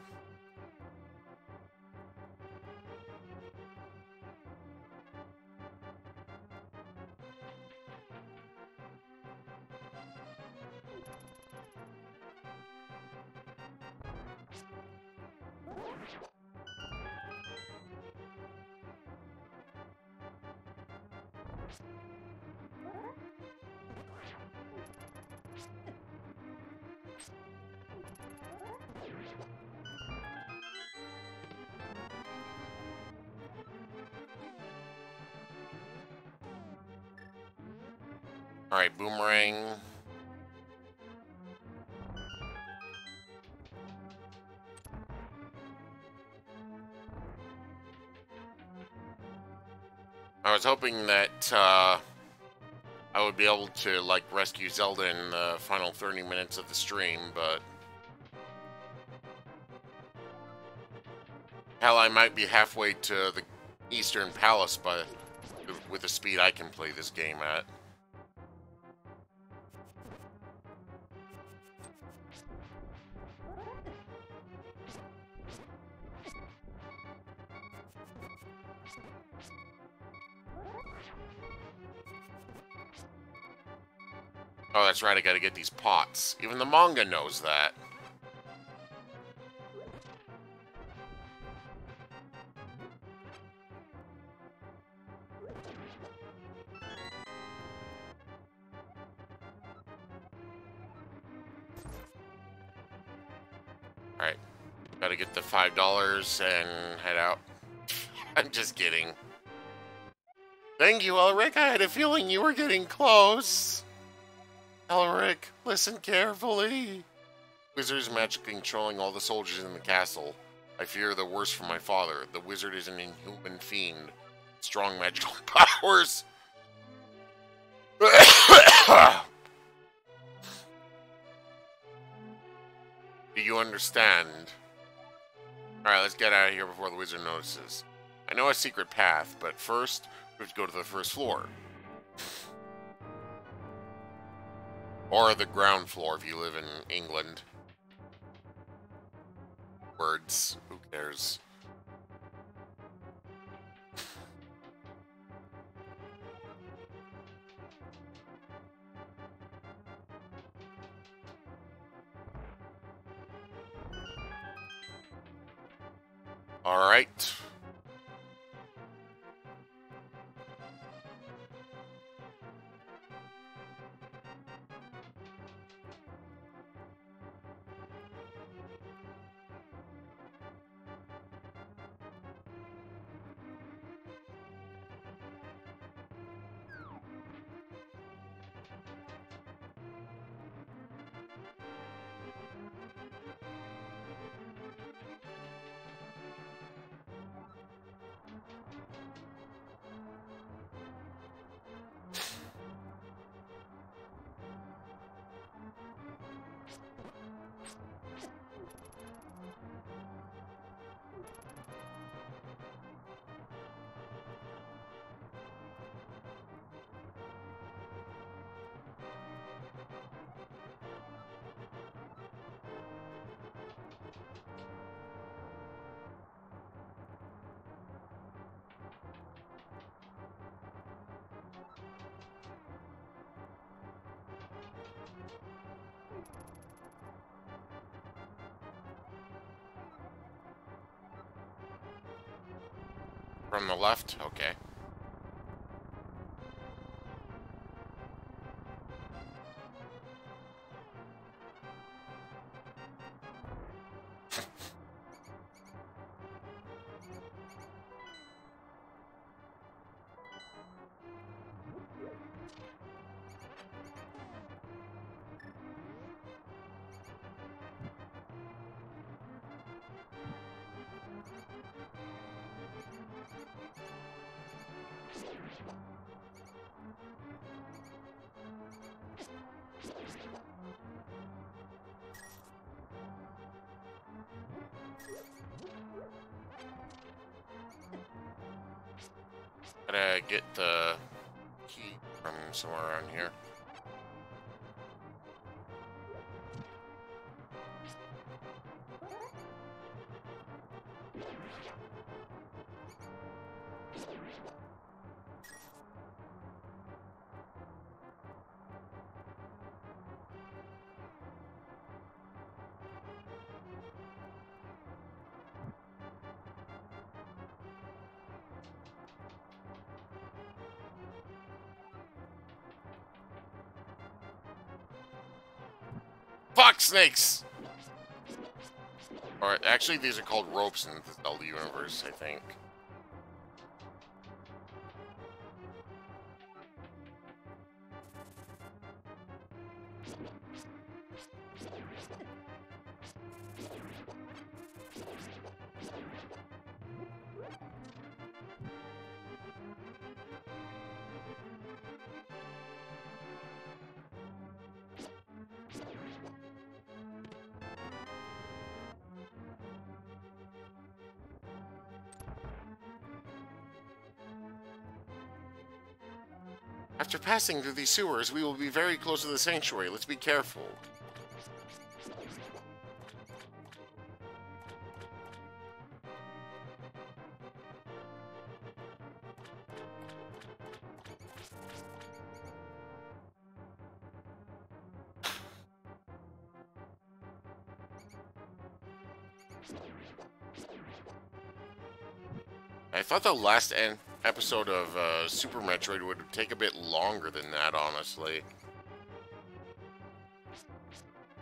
Alright, boomerang. I was hoping that I would be able to, like, rescue Zelda in the final 30 minutes of the stream, but hell, I might be halfway to the Eastern Palace with the speed I can play this game at. Oh, that's right, I gotta get these pots. Even the manga knows that. Alright. Gotta get the $5 and head out. I'm just kidding. Thank you, Elric. I had a feeling you were getting close. Elric, listen carefully. Wizard is magically controlling all the soldiers in the castle. I fear the worst for my father. The wizard is an inhuman fiend. Strong magical powers. Do you understand? Alright, let's get out of here before the wizard notices. I know a secret path, but first, we have to go to the first floor. Or the ground floor if you live in England. Words, who cares? Alright. From the left? Okay. Gotta get the key from somewhere around here. Fox snakes! Alright, actually these are called ropes in the Zelda universe, I think. After passing through these sewers, we will be very close to the sanctuary. Let's be careful. I thought the last episode of Super Metroid would take a bit longer than that, honestly.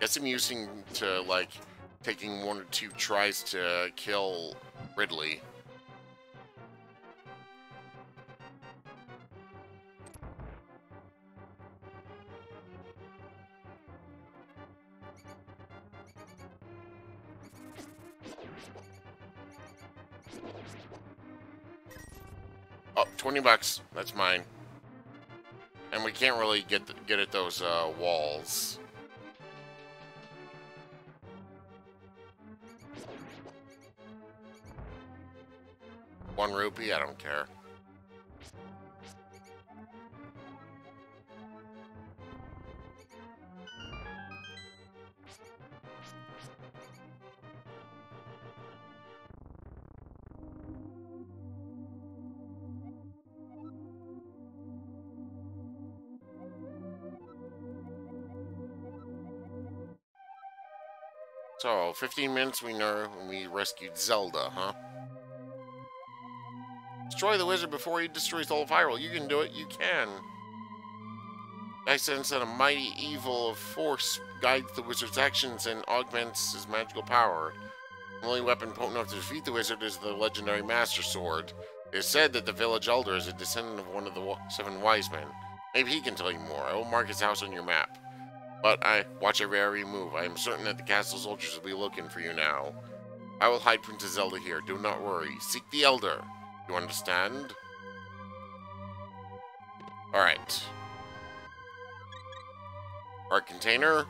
Guess I'm using to, like, taking 1 or 2 tries to kill Ridley. Oh, 20 bucks. That's mine. And we can't really get at those walls. One rupee? I don't care. So, 15 minutes we know when we rescued Zelda, huh? Destroy the wizard before he destroys all of Hyrule. You can do it. You can. I sense that a mighty evil of force guides the wizard's actions and augments his magical power. The only weapon potent enough to defeat the wizard is the legendary Master Sword. It is said that the village elder is a descendant of one of the 7 wise men. Maybe he can tell you more. I will mark his house on your map. But I watch every move. I am certain that the castle soldiers will be looking for you now. I will hide Princess Zelda here. Do not worry. Seek the elder. You understand? Alright. Art container.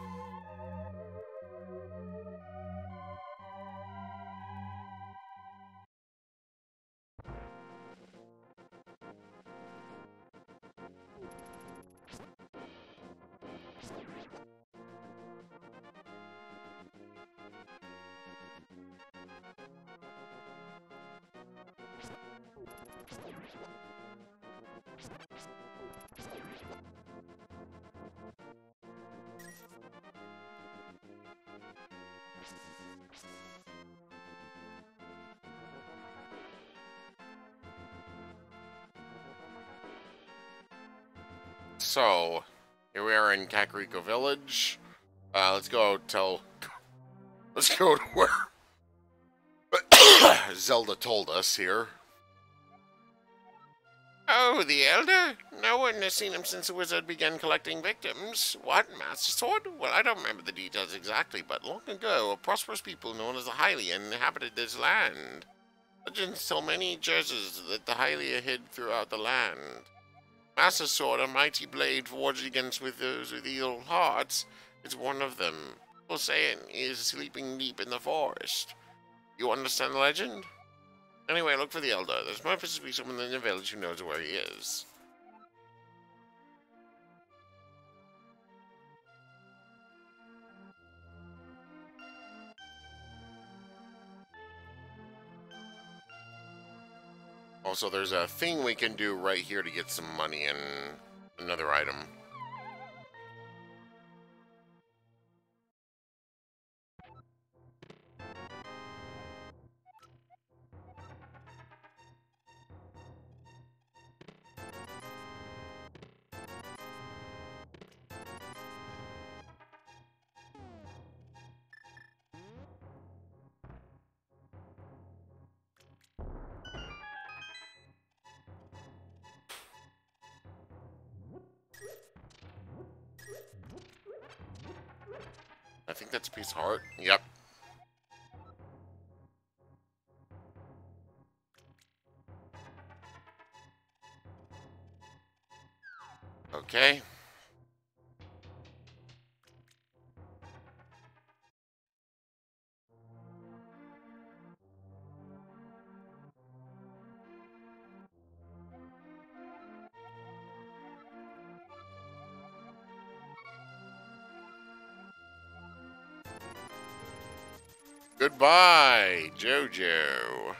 So, here we are in Kakariko Village. Let's go to where Zelda told us here. Oh, the Elder? No one has seen him since the wizard began collecting victims. What, Master Sword? Well, I don't remember the details exactly, but long ago, a prosperous people known as the Hylian inhabited this land. Legends tell many treasures that the Hylia hid throughout the land. Master Sword, a mighty blade forged against with those with evil hearts, is one of them. People say it is sleeping deep in the forest. You understand the legend? Anyway, look for the Elder. There's more to be someone in the village who knows where he is. Also, there's a thing we can do right here to get some money and another item. I think that's a piece of heart. Yep. Okay. Goodbye, JoJo.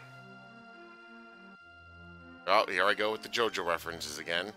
Oh, here I go with the JoJo references again.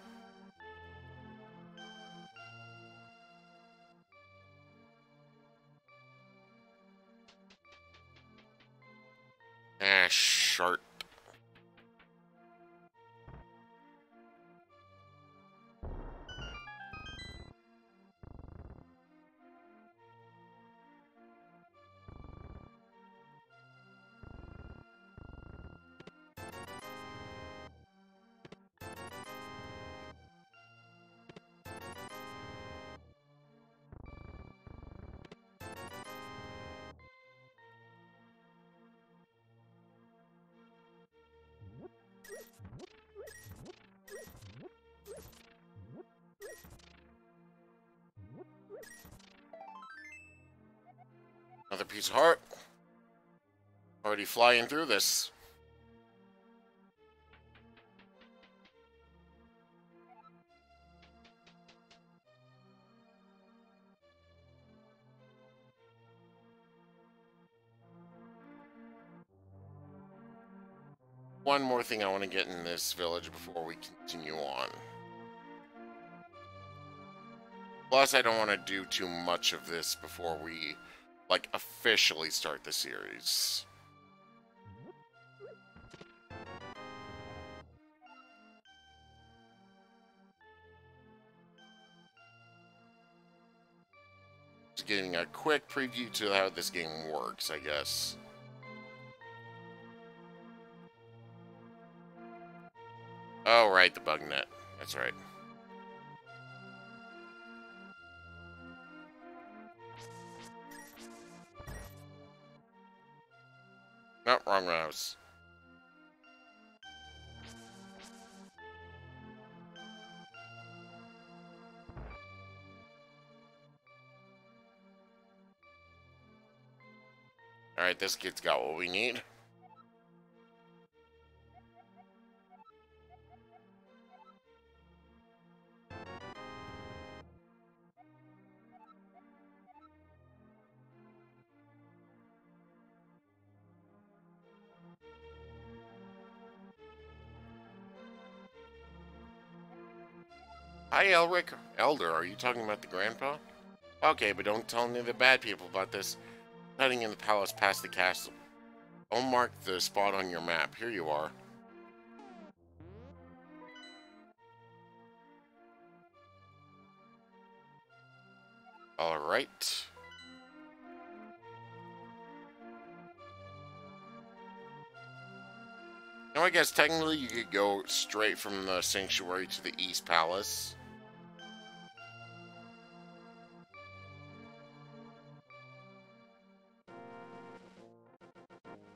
Another piece of heart. Already flying through this. One more thing I want to get in this village before we continue on. Plus, I don't want to do too much of this before we, like, officially start the series. Just getting a quick preview to how this game works, I guess. Oh, right, the bug net. That's right. Nope, wrong mouse. Alright, this kid's got what we need. Hi, Elric. Elder, are you talking about the grandpa? Okay, but don't tell any of the bad people about this. Heading in the palace past the castle. Don't mark the spot on your map. Here you are. Alright. Now, I guess technically you could go straight from the sanctuary to the East Palace.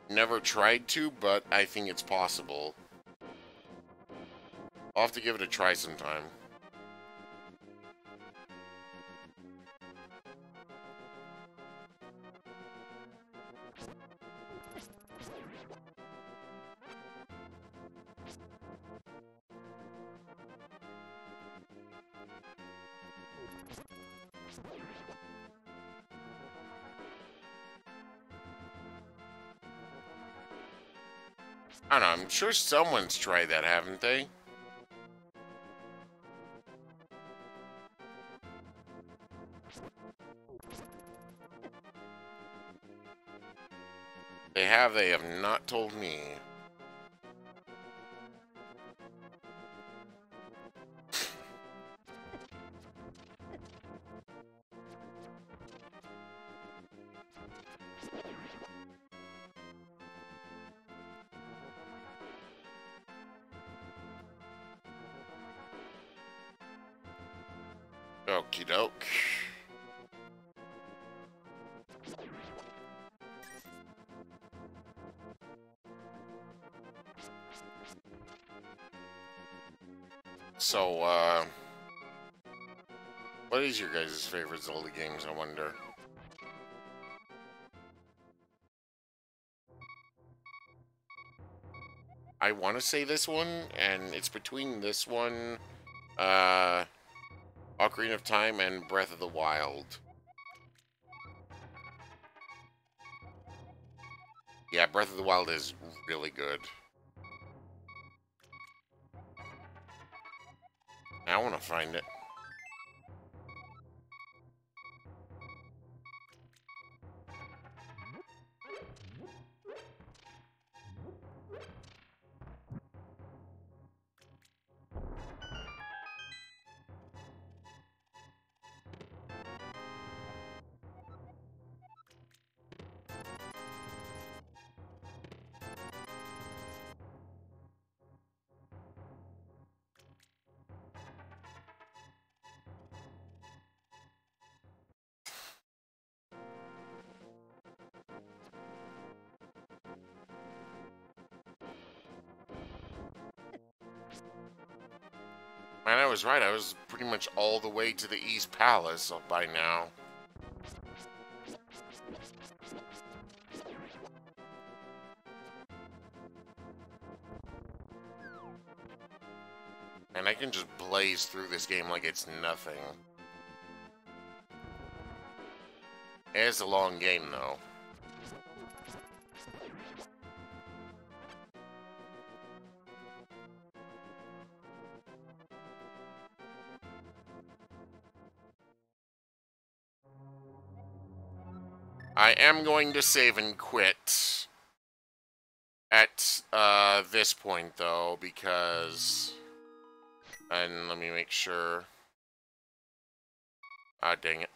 Never tried to, but I think it's possible. I'll have to give it a try sometime. I don't know, I'm sure someone's tried that, haven't they? They have not told me. Okie doke. So, what is your guys' favorite Zelda games, I wonder? I want to say this one, and it's between this one, Ocarina of Time and Breath of the Wild. Yeah, Breath of the Wild is really good. I want to find it. Man, I was right. I was pretty much all the way to the East Palace by now. And I can just blaze through this game like it's nothing. It's a long game, though. I am going to save and quit at this point, though, because... And let me make sure... Ah, dang it.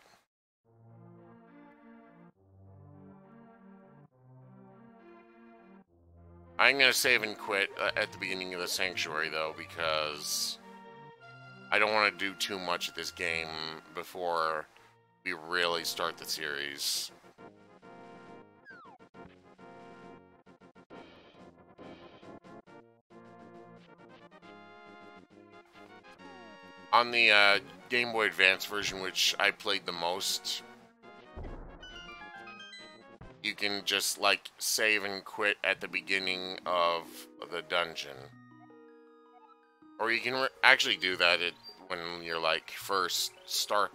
I'm going to save and quit at the beginning of the Sanctuary, though, because I don't want to do too much of this game before we really start the series. On the Game Boy Advance version, which I played the most, you can just, like, save and quit at the beginning of the dungeon. Or you can actually do that when you're, like, first start.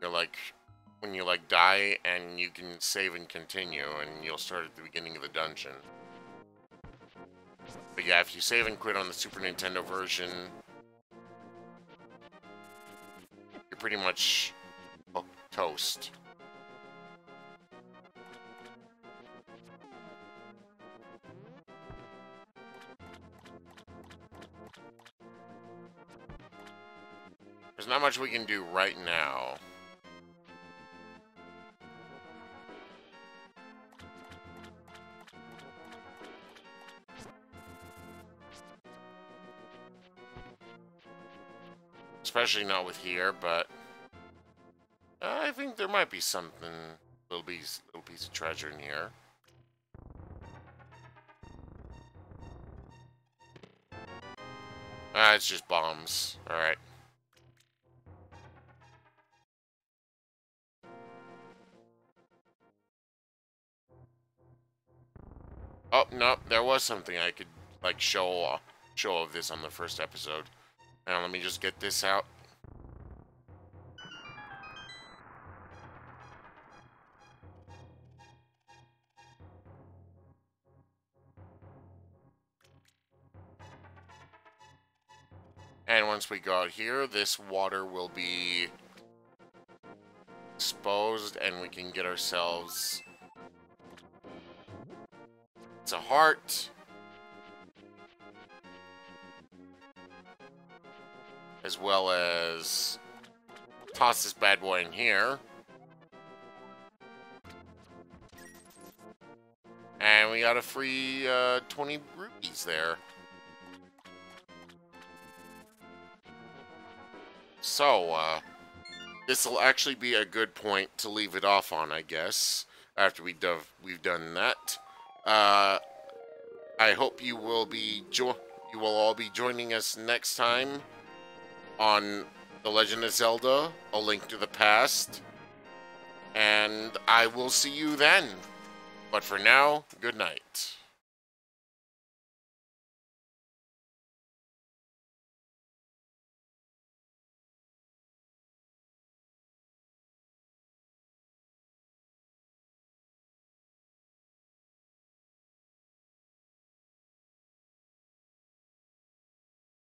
You're, like, when you, like, die, and you can save and continue, and you'll start at the beginning of the dungeon. But yeah, if you save and quit on the Super Nintendo version, you're pretty much toast. There's not much we can do right now. Especially not with here, but I think there might be something, little piece of treasure in here. It's just bombs. Alright. Oh, no, there was something I could, like, show of this on the first episode. Now, let me just get this out. And once we go out here, this water will be exposed, and we can get ourselves... It's a heart. As well as toss this bad boy in here. And we got a free 20 rupees there. So, this will actually be a good point to leave it off on, I guess, after we've done that. I hope you will all be joining us next time on The Legend of Zelda: A Link to the Past, and I will see you then. But for now, good night.